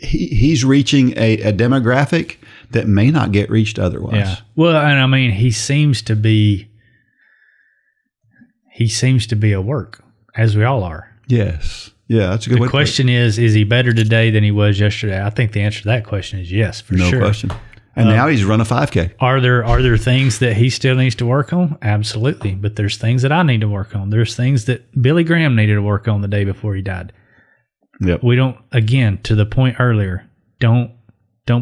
Speaker 2: he's reaching a demographic that may not get reached otherwise.
Speaker 3: Yeah. Well, and I mean, he seems to be at work, as we all are.
Speaker 2: Yes. Yeah, that's a good way.
Speaker 3: The question is he better today than he was yesterday? I think the answer to that question is yes, for sure.
Speaker 2: No question. And now he's run a 5K.
Speaker 3: Are there things that he still needs to work on? Absolutely. But there's things that I need to work on. There's things that Billy Graham needed to work on the day before he died.
Speaker 2: Yep.
Speaker 3: We don't, again, to the point earlier, don't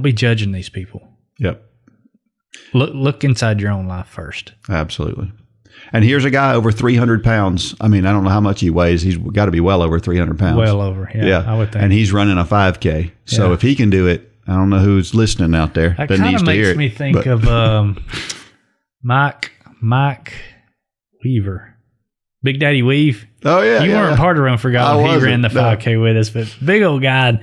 Speaker 3: be judging these people.
Speaker 2: Yep.
Speaker 3: Look inside your own life first.
Speaker 2: Absolutely. And here's a guy over 300 pounds. I mean, I don't know how much he weighs. He's got to be well over 300 pounds.
Speaker 3: Well over, yeah. I would think.
Speaker 2: And he's running a 5K. So if he can do it, I don't know who's listening out there
Speaker 3: that
Speaker 2: needs to hear it.
Speaker 3: Kind of makes me think of Mike Weaver. Big Daddy Weave.
Speaker 2: Oh, yeah.
Speaker 3: You weren't part of Run for God when he ran the 5K with us, but big old guy.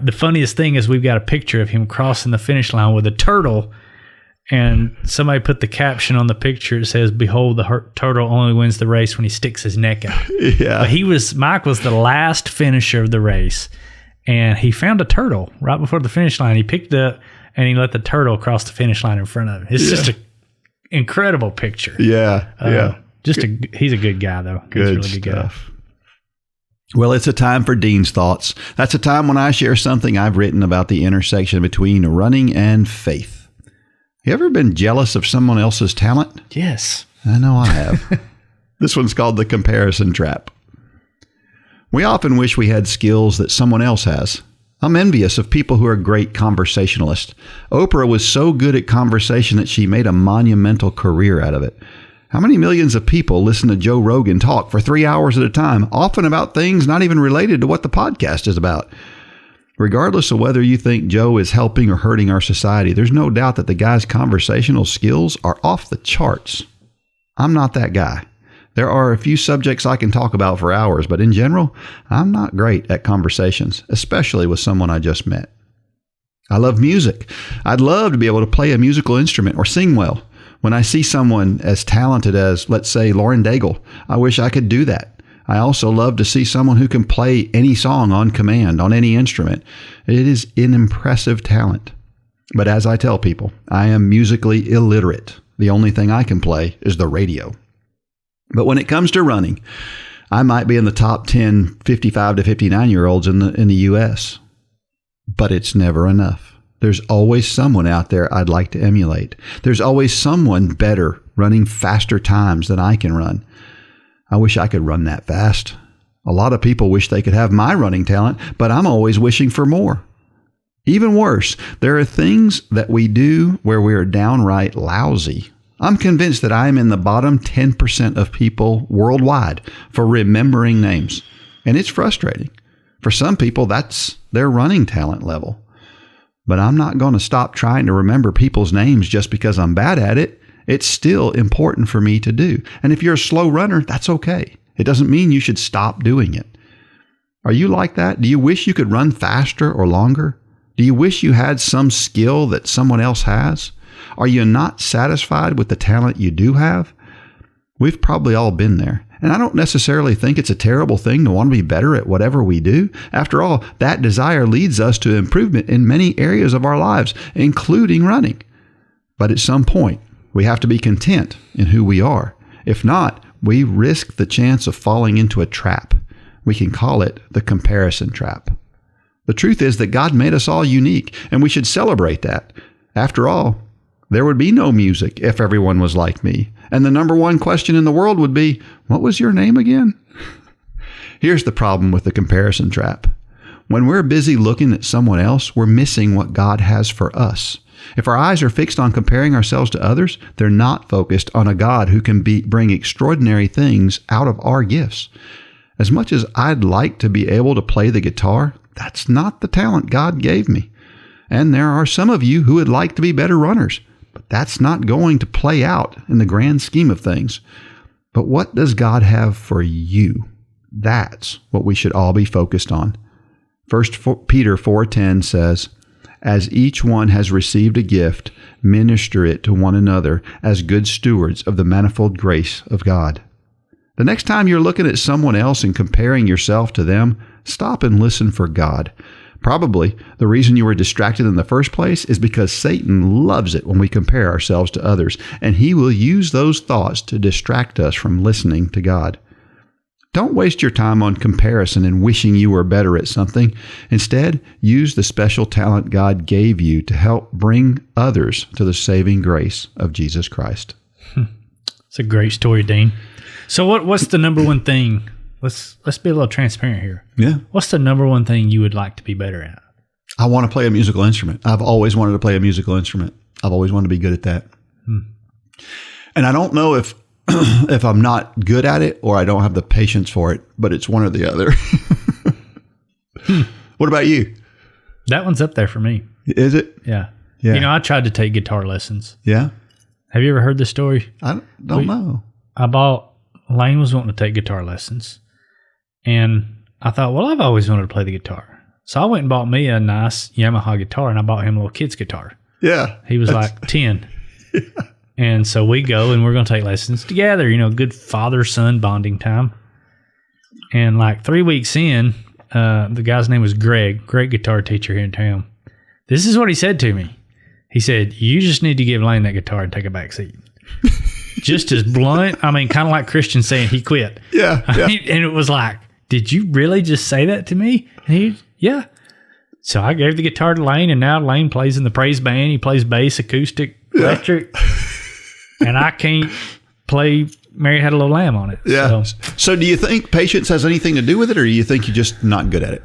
Speaker 3: The funniest thing is we've got a picture of him crossing the finish line with a turtle, and somebody put the caption on the picture. It says, "Behold, the turtle only wins the race when he sticks his neck out."
Speaker 2: Yeah.
Speaker 3: But Mike was the last finisher of the race, and he found a turtle right before the finish line. He picked it up, and he let the turtle cross the finish line in front of him. It's just an incredible picture.
Speaker 2: Yeah.
Speaker 3: He's a good guy, though.
Speaker 2: Good
Speaker 3: he's a really
Speaker 2: stuff. Good guy. Well, it's a time for Dean's Thoughts. That's a time when I share something I've written about the intersection between running and faith. You ever been jealous of someone else's talent?
Speaker 3: Yes.
Speaker 2: I know I have. This one's called the comparison trap. We often wish we had skills that someone else has. I'm envious of people who are great conversationalists. Oprah was so good at conversation that she made a monumental career out of it. How many millions of people listen to Joe Rogan talk for 3 hours at a time, often about things not even related to what the podcast is about? Regardless of whether you think Joe is helping or hurting our society, there's no doubt that the guy's conversational skills are off the charts. I'm not that guy. There are a few subjects I can talk about for hours, but in general, I'm not great at conversations, especially with someone I just met. I love music. I'd love to be able to play a musical instrument or sing well. When I see someone as talented as, let's say, Lauren Daigle, I wish I could do that. I also love to see someone who can play any song on command, on any instrument. It is an impressive talent. But as I tell people, I am musically illiterate. The only thing I can play is the radio. But when it comes to running, I might be in the top 10 55 to 59-year-olds in the U.S. But it's never enough. There's always someone out there I'd like to emulate. There's always someone better running faster times than I can run. I wish I could run that fast. A lot of people wish they could have my running talent, but I'm always wishing for more. Even worse, there are things that we do where we are downright lousy. I'm convinced that I am in the bottom 10% of people worldwide for remembering names. And it's frustrating. For some people, that's their running talent level. But I'm not going to stop trying to remember people's names just because I'm bad at it. It's still important for me to do. And if you're a slow runner, that's okay. It doesn't mean you should stop doing it. Are you like that? Do you wish you could run faster or longer? Do you wish you had some skill that someone else has? Are you not satisfied with the talent you do have? We've probably all been there. And I don't necessarily think it's a terrible thing to want to be better at whatever we do. After all, that desire leads us to improvement in many areas of our lives, including running. But at some point, we have to be content in who we are. If not, we risk the chance of falling into a trap. We can call it the comparison trap. The truth is that God made us all unique, and we should celebrate that. After all, there would be no music if everyone was like me. And the number one question in the world would be, what was your name again? Here's the problem with the comparison trap. When we're busy looking at someone else, we're missing what God has for us. If our eyes are fixed on comparing ourselves to others, they're not focused on a God who can bring extraordinary things out of our gifts. As much as I'd like to be able to play the guitar, that's not the talent God gave me. And there are some of you who would like to be better runners. But that's not going to play out in the grand scheme of things. But what does God have for you? That's what we should all be focused on. 1 Peter 4:10 says, "As each one has received a gift, minister it to one another as good stewards of the manifold grace of God." The next time you're looking at someone else and comparing yourself to them, stop and listen for God. Probably the reason you were distracted in the first place is because Satan loves it when we compare ourselves to others, and he will use those thoughts to distract us from listening to God. Don't waste your time on comparison and wishing you were better at something. Instead, use the special talent God gave you to help bring others to the saving grace of Jesus Christ.
Speaker 3: It's a great story, Dean. So what's the number one thing? Let's be a little transparent here.
Speaker 2: Yeah.
Speaker 3: What's the number one thing you would like to be better at?
Speaker 2: I want to play a musical instrument. I've always wanted to play a musical instrument. I've always wanted to be good at that. And I don't know if I'm not good at it or I don't have the patience for it, but it's one or the other. What about you?
Speaker 3: That one's up there for me.
Speaker 2: Is it?
Speaker 3: Yeah.
Speaker 2: Yeah.
Speaker 3: You know, I tried to take guitar lessons.
Speaker 2: Yeah.
Speaker 3: Have you ever heard this story?
Speaker 2: I don't know.
Speaker 3: Lane was wanting to take guitar lessons. And I thought, well, I've always wanted to play the guitar. So I went and bought me a nice Yamaha guitar, and I bought him a little kid's guitar.
Speaker 2: Yeah.
Speaker 3: He was like 10. Yeah. And so we go and we're going to take lessons together, you know, good father-son bonding time. And like 3 weeks in, the guy's name was Greg, great guitar teacher here in town. This is what he said to me. He said, you just need to give Lane that guitar and take a back seat. Just as blunt. I mean, kind of like Christian saying he quit.
Speaker 2: Yeah.
Speaker 3: I mean, and it was like, did you really just say that to me? And yeah. So I gave the guitar to Lane, and now Lane plays in the praise band. He plays bass, acoustic, electric. And I can't play Mary Had a Little Lamb on it.
Speaker 2: Yeah. So do you think patience has anything to do with it, or do you think you're just not good at it?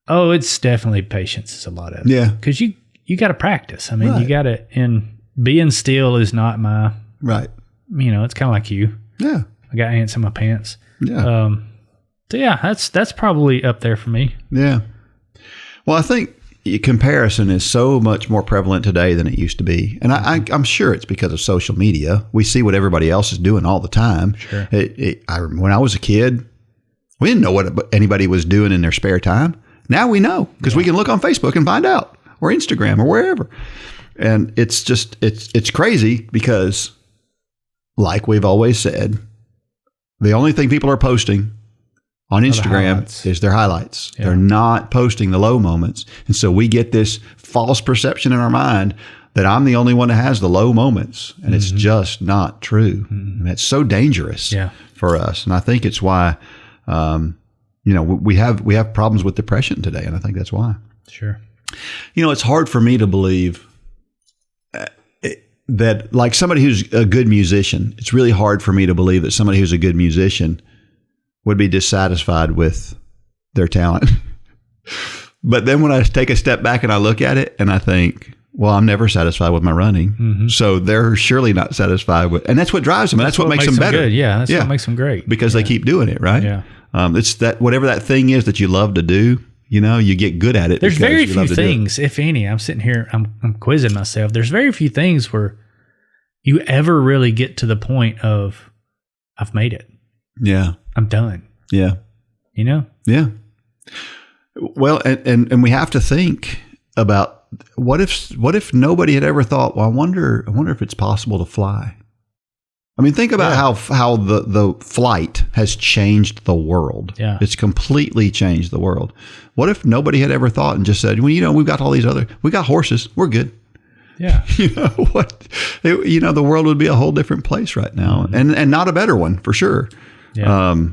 Speaker 3: Oh, it's definitely patience is a lot of it.
Speaker 2: Yeah.
Speaker 3: Because you got to practice. I mean,
Speaker 2: Right.
Speaker 3: you got to, and being still is not my,
Speaker 2: Right.
Speaker 3: you know, it's kind of like you.
Speaker 2: Yeah.
Speaker 3: I got ants in my pants.
Speaker 2: Yeah.
Speaker 3: So yeah, that's probably up there for me.
Speaker 2: Yeah. Well, I think comparison is so much more prevalent today than it used to be. And I'm sure it's because of social media. We see what everybody else is doing all the time.
Speaker 3: Sure.
Speaker 2: When I was a kid, we didn't know what anybody was doing in their spare time. Now we know because we can look on Facebook and find out, or Instagram or wherever. And it's just, it's crazy because, like we've always said, the only thing people are posting on Instagram is their highlights. Yeah. They're not posting the low moments. And so we get this false perception in our mind that I'm the only one that has the low moments. And it's just not true. And it's so dangerous for us. And I think it's why, we have problems with depression today. And I think that's why.
Speaker 3: Sure.
Speaker 2: You know, it's hard for me to believe that, like somebody who's a good musician, it's really hard for me to believe that somebody who's a good musician would be dissatisfied with their talent. But then when I take a step back and I look at it and I think, well, I'm never satisfied with my running. So they're surely not satisfied with, and that's what drives them. And that's what makes them better.
Speaker 3: Good. Yeah. That's what makes them great.
Speaker 2: Because they keep doing it, right?
Speaker 3: Yeah.
Speaker 2: It's that, whatever that thing is that you love to do, you know, you get good at it.
Speaker 3: There's very few things, if any, I'm sitting here, I'm quizzing myself. There's very few things where you ever really get to the point of, I've made it.
Speaker 2: Yeah.
Speaker 3: I'm done.
Speaker 2: Yeah.
Speaker 3: You know?
Speaker 2: Yeah. Well, and we have to think about what if nobody had ever thought, well, I wonder if it's possible to fly. I mean, think about how the flight has changed the world. Yeah. It's completely changed the world. What if nobody had ever thought and just said, well, you know, we've got all these we got horses. We're good.
Speaker 3: Yeah.
Speaker 2: You know what? The world would be a whole different place right now, and not a better one for sure. Yeah.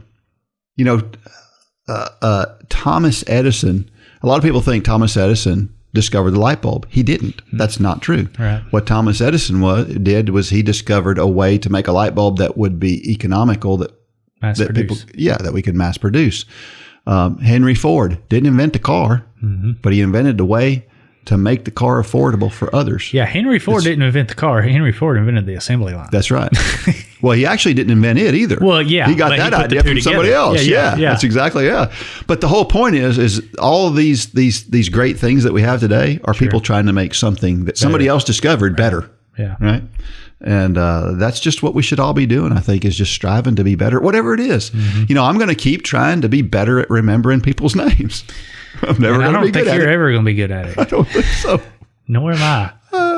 Speaker 2: Thomas Edison, a lot of people think Thomas Edison discovered the light bulb. He didn't. That's not true.
Speaker 3: Right.
Speaker 2: What Thomas Edison did was he discovered a way to make a light bulb that would be economical, that we could mass produce. Henry Ford didn't invent the car, but he invented a way to make the car affordable for others.
Speaker 3: Yeah, Henry Ford didn't invent the car. Henry Ford invented the assembly line.
Speaker 2: That's right. Well, he actually didn't invent it either.
Speaker 3: Well, yeah.
Speaker 2: He got that idea from somebody else. Yeah. That's exactly, But the whole point is all of these great things that we have today are people trying to make something that somebody else discovered better.
Speaker 3: Yeah.
Speaker 2: Right? And that's just what we should all be doing, I think, is just striving to be better, whatever it is. You know, I'm going to keep trying to be better at remembering people's names. I'm never going to be good at it. I don't think you're ever
Speaker 3: going to be good at it.
Speaker 2: I don't think so.
Speaker 3: Nor am I.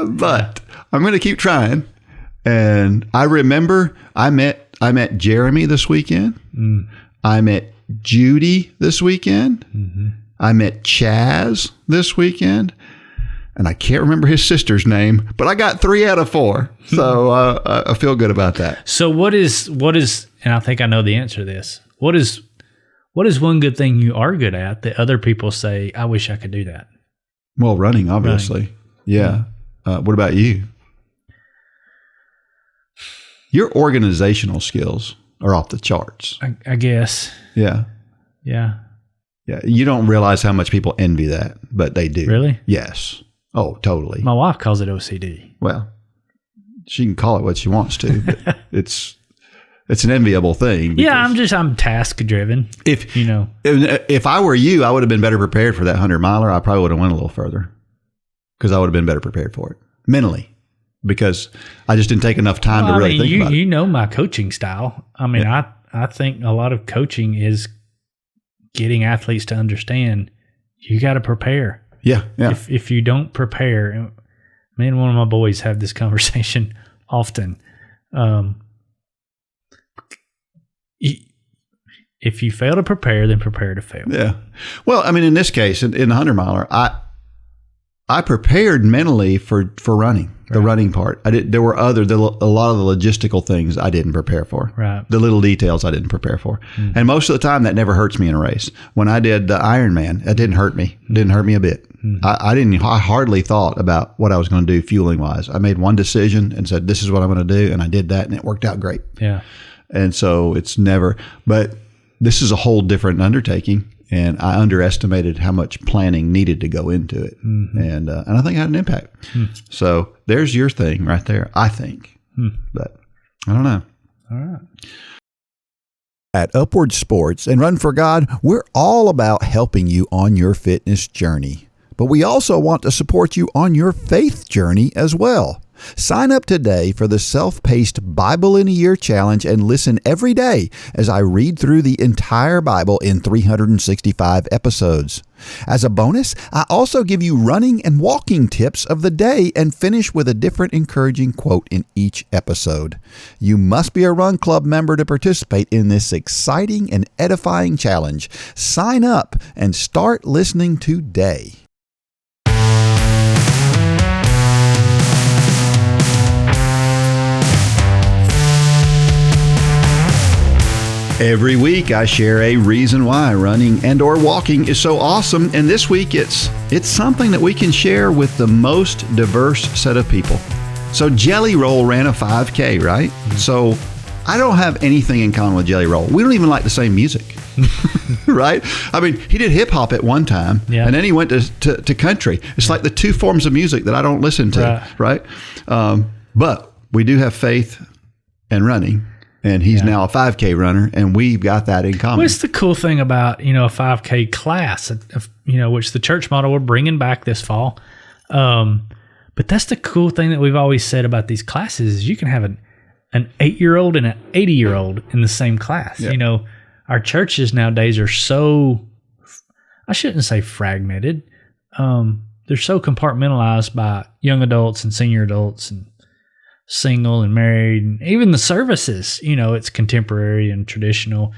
Speaker 2: But I'm going to keep trying. And I remember I met Jeremy this weekend. I met Judy this weekend. I met Chaz this weekend, and I can't remember his sister's name, but I got 3 out of 4. So I feel good about that.
Speaker 3: So what is, and I think I know the answer to this. What is one good thing you are good at that other people say, I wish I could do that?
Speaker 2: Well, running, obviously. Running. Yeah. What about you? Your organizational skills are off the charts.
Speaker 3: I guess.
Speaker 2: Yeah.
Speaker 3: Yeah.
Speaker 2: Yeah. You don't realize how much people envy that, but they do.
Speaker 3: Really?
Speaker 2: Yes. Oh, totally.
Speaker 3: My wife calls it OCD.
Speaker 2: Well, she can call it what she wants to, but it's an enviable thing.
Speaker 3: Yeah, I'm task driven.
Speaker 2: If I were you, I would have been better prepared for that 100-miler. I probably would have went a little further because I would have been better prepared for it mentally, because I just didn't take enough time to really think about it.
Speaker 3: You know my coaching style. I mean, yeah. I think a lot of coaching is getting athletes to understand you got to prepare.
Speaker 2: Yeah.
Speaker 3: If you don't prepare, me and one of my boys have this conversation often. If you fail to prepare, then prepare to fail.
Speaker 2: Yeah. Well, I mean, in this case, in the 100-miler, I prepared mentally for running, the running part. There were a lot of the logistical things I didn't prepare for.
Speaker 3: Right.
Speaker 2: The little details I didn't prepare for. Mm-hmm. And most of the time that never hurts me in a race. When I did the Ironman, it didn't hurt me. It didn't hurt me a bit. Mm-hmm. I hardly thought about what I was going to do fueling wise. I made one decision and said, this is what I'm going to do. And I did that, and it worked out great.
Speaker 3: Yeah. And
Speaker 2: so it's never, but this is a whole different undertaking. And I underestimated how much planning needed to go into it. Mm-hmm. And I think it had an impact. Mm. So there's your thing right there, I think. Mm. But I don't know.
Speaker 3: All right.
Speaker 2: At Upward Sports and Run for God, we're all about helping you on your fitness journey. But we also want to support you on your faith journey as well. Sign up today for the self-paced Bible in a Year Challenge and listen every day as I read through the entire Bible in 365 episodes. As a bonus, I also give you running and walking tips of the day and finish with a different encouraging quote in each episode. You must be a Run Club member to participate in this exciting and edifying challenge. Sign up and start listening today. Every week I share a reason why running and or walking is so awesome, and this week it's something that we can share with the most diverse set of people. So Jelly Roll ran a 5K, right? Mm-hmm. So I don't have anything in common with Jelly Roll. We don't even like the same music, right? I mean, he did hip hop at one time, and then he went to country. It's like the two forms of music that I don't listen to, right? But we do have faith and running. And he's now a 5K runner, and we've got that in common.
Speaker 3: What's the cool thing about, a 5K class, which the church model we're bringing back this fall. But that's the cool thing that we've always said about these classes is you can have an 8-year-old and an 80-year-old in the same class. Yep. Our churches nowadays are so, I shouldn't say fragmented. They're so compartmentalized by young adults and senior adults and single and married, and even the services, it's contemporary and traditional.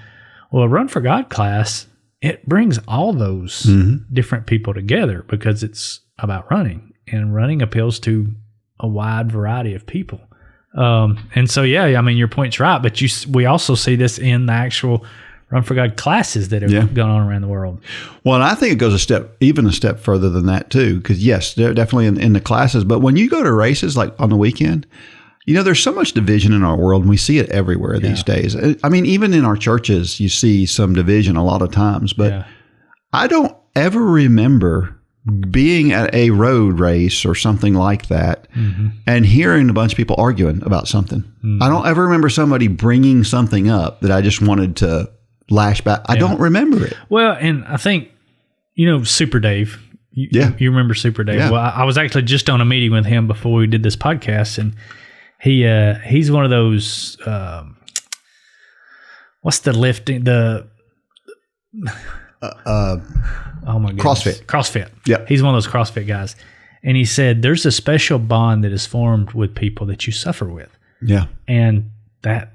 Speaker 3: Well, a Run for God class, it brings all those different people together because it's about running, and running appeals to a wide variety of people. And so, your point's right, but we also see this in the actual Run for God classes that have gone on around the world. Well,
Speaker 2: and I think it goes even a step further than that too, because yes, they're definitely in the classes, but when you go to races like on the weekend, there's so much division in our world, and we see it everywhere these days. I mean, even in our churches, you see some division a lot of times, but I don't ever remember being at a road race or something like that and hearing a bunch of people arguing about something. I don't ever remember somebody bringing something up that I just wanted to lash back. I don't remember it.
Speaker 3: Well, and I think, Super Dave. You remember Super Dave? Yeah. Well, I was actually just on a meeting with him before we did this podcast, and he's one of those. What's the lifting? Oh my goodness. CrossFit.
Speaker 2: Yeah,
Speaker 3: he's one of those CrossFit guys, and he said there's a special bond that is formed with people that you suffer with.
Speaker 2: Yeah,
Speaker 3: and that,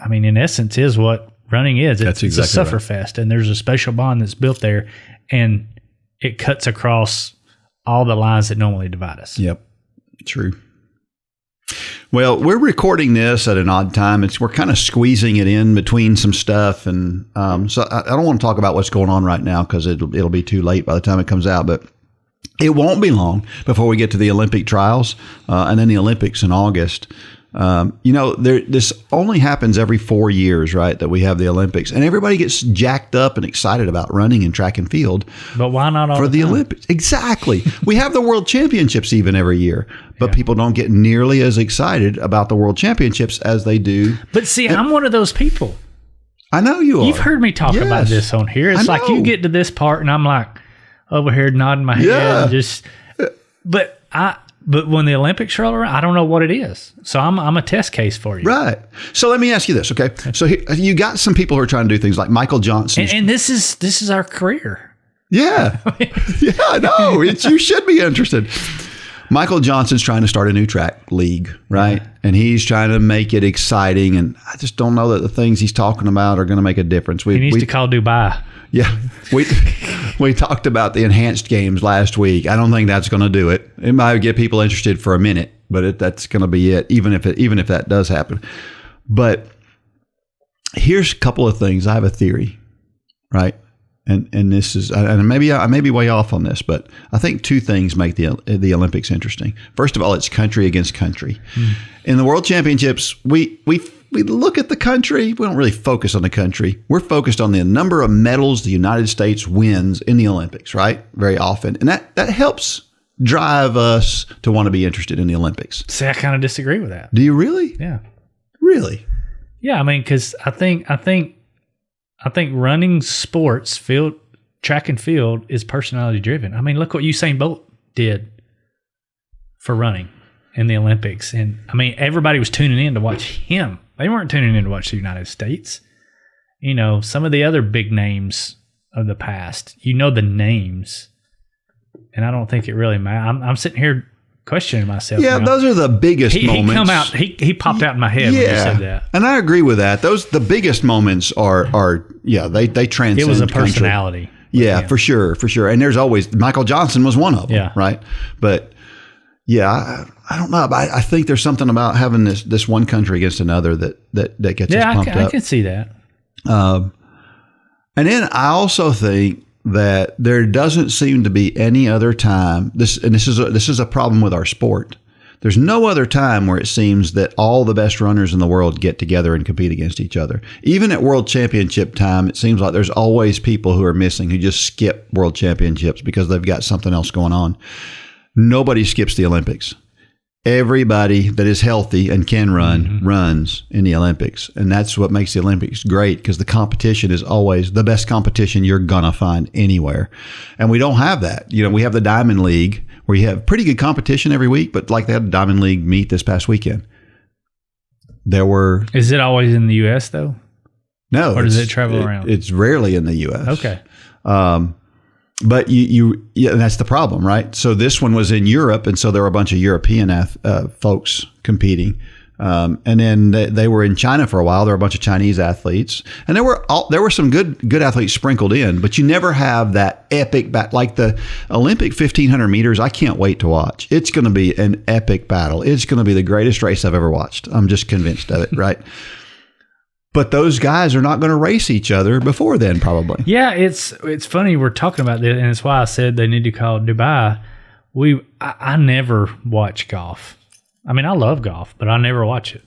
Speaker 3: in essence, is what running is. It's a suffer fest, and there's a special bond that's built there, and it cuts across all the lines that normally divide us.
Speaker 2: Yep. True. Well, we're recording this at an odd time. We're kind of squeezing it in between some stuff. And so I don't want to talk about what's going on right now because it'll be too late by the time it comes out. But it won't be long before we get to the Olympic trials and then the Olympics in August. This only happens every 4 years, right, that we have the Olympics. And everybody gets jacked up and excited about running and track and field.
Speaker 3: But why not all
Speaker 2: for the
Speaker 3: time?
Speaker 2: Olympics? Exactly. We have the World Championships even every year. But people don't get nearly as excited about the World Championships as they do.
Speaker 3: But see, I'm one of those people.
Speaker 2: I know you are.
Speaker 3: You've heard me talk about this on here. It's like you get to this part and I'm like over here nodding my head and just But when the Olympics roll around, I don't know what it is. So I'm a test case for you.
Speaker 2: Right. So let me ask you this, okay? So you got some people who are trying to do things like Michael Johnson.
Speaker 3: And this is our career.
Speaker 2: Yeah. Yeah, I know. You should be interested. Michael Johnson's trying to start a new track league, right? Yeah. And he's trying to make it exciting. And I just don't know that the things he's talking about are going to make a difference.
Speaker 3: He needs to call Dubai.
Speaker 2: Yeah. We talked about the enhanced games last week. I don't think that's going to do it. It might get people interested for a minute, but that's going to be it, even if that does happen. But here's a couple of things. I have a theory, right? And this is, and maybe I may be way off on this, but I think two things make the Olympics interesting. First of all, it's country against country. In the World Championships, we look at the country. We don't really focus on the country. We're focused on the number of medals the United States wins in the Olympics, right? Very often. And that helps drive us to want to be interested in the Olympics.
Speaker 3: See, I kind of disagree with that.
Speaker 2: Do you really?
Speaker 3: Yeah.
Speaker 2: Really?
Speaker 3: Yeah, I mean, because I think running sports, track and field, is personality driven. I mean, look what Usain Bolt did for running in the Olympics. And I mean, everybody was tuning in to watch him. They weren't tuning in to watch the United States. You know, some of the other big names of the past, the names. And I don't think it really matters. I'm sitting here questioning myself.
Speaker 2: Yeah, those are the biggest moments.
Speaker 3: He popped out in my head when you said that.
Speaker 2: And I agree with that. The biggest moments are they transcend.
Speaker 3: It was a personality.
Speaker 2: Yeah, for sure. And there's always, Michael Johnson was one of them, right? But yeah, I don't know. But I think there's something about having this one country against another that gets us pumped up.
Speaker 3: I can see that.
Speaker 2: And then I also think that there doesn't seem to be any other time. This is a problem with our sport. There's no other time where it seems that all the best runners in the world get together and compete against each other. Even at World Championship time, it seems like there's always people who are missing, who just skip World Championships because they've got something else going on. Nobody skips the Olympics. Everybody that is healthy and can run runs in the Olympics. And that's what makes the Olympics great, because the competition is always the best competition you're going to find anywhere. And we don't have that. We have the Diamond League where you have pretty good competition every week, but like they had a Diamond League meet this past weekend. Is it always in the U.S. though? No. Or does it travel around? It's rarely in the U.S.
Speaker 3: Okay.
Speaker 2: But and that's the problem, right? So this one was in Europe, and so there were a bunch of European folks competing. And then they were in China for a while. There were a bunch of Chinese athletes, and there were some good athletes sprinkled in. But you never have that epic like the Olympic 1500 meters. I can't wait to watch. It's going to be an epic battle. It's going to be the greatest race I've ever watched. I'm just convinced of it, right? But those guys are not going to race each other before then, probably.
Speaker 3: Yeah, it's funny we're talking about this, and it's why I said they need to call Dubai. I never watch golf. I mean, I love golf, but I never watch it.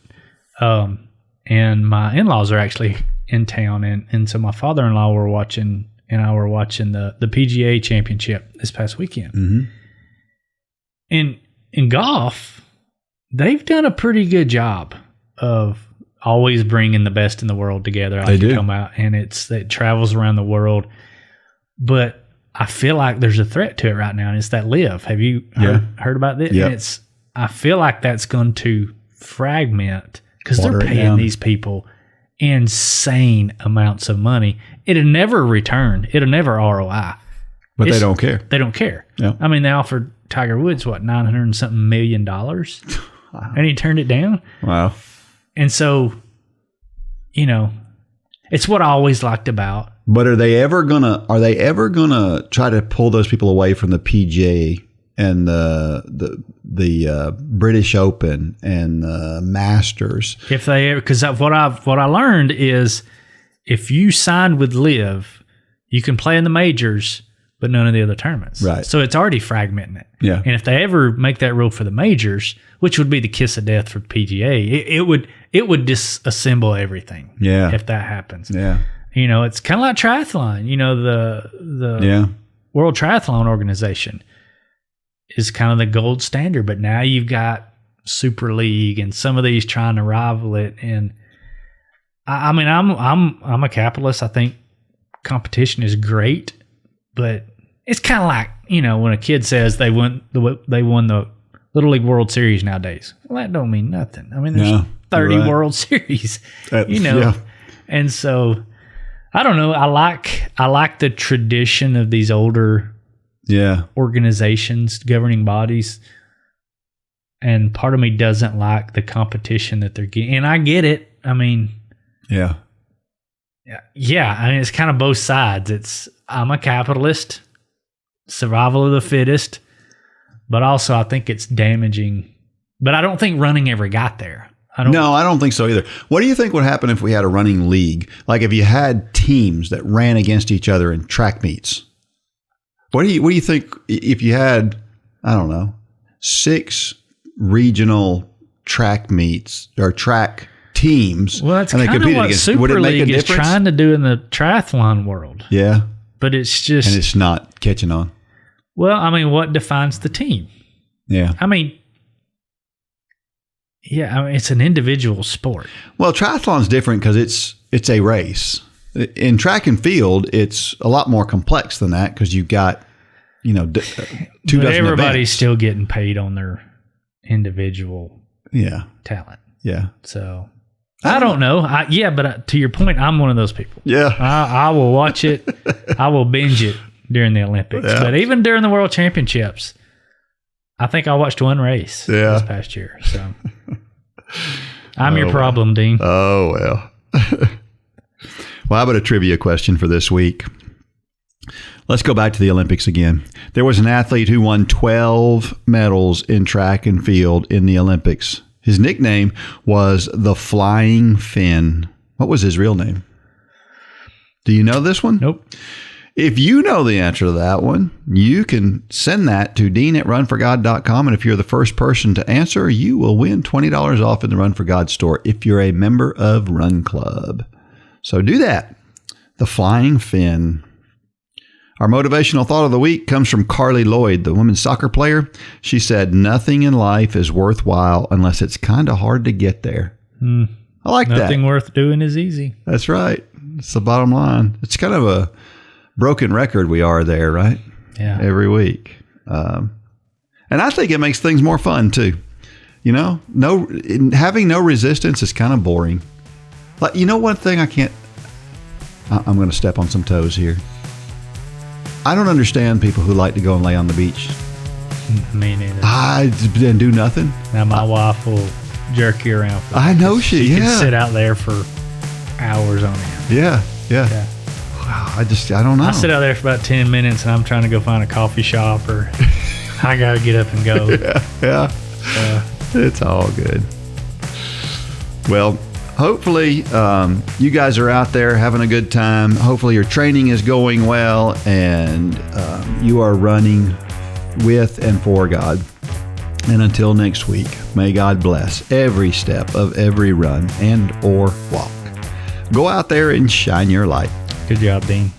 Speaker 3: And my in-laws are actually in town, and so my father-in-law were watching the PGA Championship this past weekend. Mm-hmm. And in golf, they've done a pretty good job of always bringing the best in the world together. They do come out, and it travels around the world. But I feel like there's a threat to it right now, and it's that LIV. Have you heard about this?
Speaker 2: Yep.
Speaker 3: And I feel like that's going to fragment because they're paying these people insane amounts of money. It'll never return. It'll never ROI.
Speaker 2: But they don't care.
Speaker 3: They don't care. Yeah. I mean, they offered Tiger Woods, $900 and something million, wow. And he turned it down.
Speaker 2: Wow.
Speaker 3: And so, it's what I always liked about
Speaker 2: But are they ever gonna try to pull those people away from the PGA and the British Open and the Masters?
Speaker 3: If they, because what I learned is, if you signed with LIV, you can play in the majors, but none of the other tournaments.
Speaker 2: Right.
Speaker 3: So it's already fragmenting it.
Speaker 2: Yeah.
Speaker 3: And if they ever make that rule for the majors, which would be the kiss of death for PGA, it would disassemble everything.
Speaker 2: Yeah.
Speaker 3: If that happens.
Speaker 2: Yeah.
Speaker 3: You know, it's kind of like triathlon. You know, the World Triathlon Organization is kind of the gold standard, but now you've got Super League and some of these trying to rival it. And I mean, I'm a capitalist. I think competition is great, but it's kind of like, you know, when a kid says they won the Little League World Series nowadays. Well, that don't mean nothing. I mean, there's 30
Speaker 2: right.
Speaker 3: World Series, you know, and so I don't know. I like the tradition of these older organizations, governing bodies, and part of me doesn't like the competition that they're getting. And I get it. I mean, yeah. I mean, it's kind of both sides. I'm a capitalist, survival of the fittest, but also I think it's damaging. But I don't think running ever got there. I don't
Speaker 2: think so either. What do you think would happen if we had a running league? Like if you had teams that ran against each other in track meets? What do you think if you had, I don't know, 6 regional track meets or track teams?
Speaker 3: Well, that's kind of what Super League is trying to do in the triathlon world.
Speaker 2: Yeah.
Speaker 3: But it's just...
Speaker 2: And it's not catching on.
Speaker 3: Well, I mean, what defines the team?
Speaker 2: Yeah.
Speaker 3: I mean, it's an individual sport.
Speaker 2: Well, triathlon's different because it's a race. In track and field, it's a lot more complex than that because you've got, you know, 2 dozen
Speaker 3: everybody's
Speaker 2: events.
Speaker 3: Still getting paid on their individual talent.
Speaker 2: Yeah.
Speaker 3: So I don't know. But to your point, I'm one of those people.
Speaker 2: Yeah.
Speaker 3: I will watch it. I will binge it during the Olympics. Yeah. But even during the World Championships, I think I watched one race this past year. So I'm your problem, Dean.
Speaker 2: Oh, well. Well, how about a trivia question for this week? Let's go back to the Olympics again. There was an athlete who won 12 medals in track and field in the Olympics. His nickname was the Flying Finn. What was his real name? Do you know this one?
Speaker 3: Nope.
Speaker 2: If you know the answer to that one, you can send that to dean@runforgod.com. And if you're the first person to answer, you will win $20 off in the Run for God store if you're a member of Run Club. So do that. The Flying Finn. Our motivational thought of the week comes from Carly Lloyd, the women's soccer player. She said, "Nothing in life is worthwhile unless it's kind of hard to get there." I like that.
Speaker 3: Nothing worth doing is easy.
Speaker 2: That's right. It's the bottom line. It's kind of a broken record we are there, right?
Speaker 3: Yeah.
Speaker 2: Every week. And I think it makes things more fun too. You know, having no resistance is kind of boring. Like, you know, one thing I'm going to step on some toes here. I don't understand people who like to go and lay on the beach.
Speaker 3: Me neither.
Speaker 2: And do nothing.
Speaker 3: Now my wife will jerk you around.
Speaker 2: I know she
Speaker 3: can sit out there for hours on end.
Speaker 2: Yeah. Wow, I don't know.
Speaker 3: I sit out there for about 10 minutes and I'm trying to go find a coffee shop or I got to get up and go.
Speaker 2: Yeah. It's all good. Well, hopefully you guys are out there having a good time. Hopefully your training is going well and you are running with and for God. And until next week, may God bless every step of every run and or walk. Go out there and shine your light.
Speaker 3: Good job, Dean.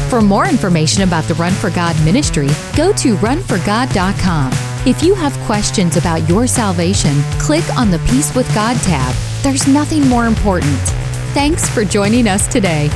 Speaker 1: For more information about the Run for God ministry, go to runforgod.com. If you have questions about your salvation, click on the Peace with God tab. There's nothing more important. Thanks for joining us today.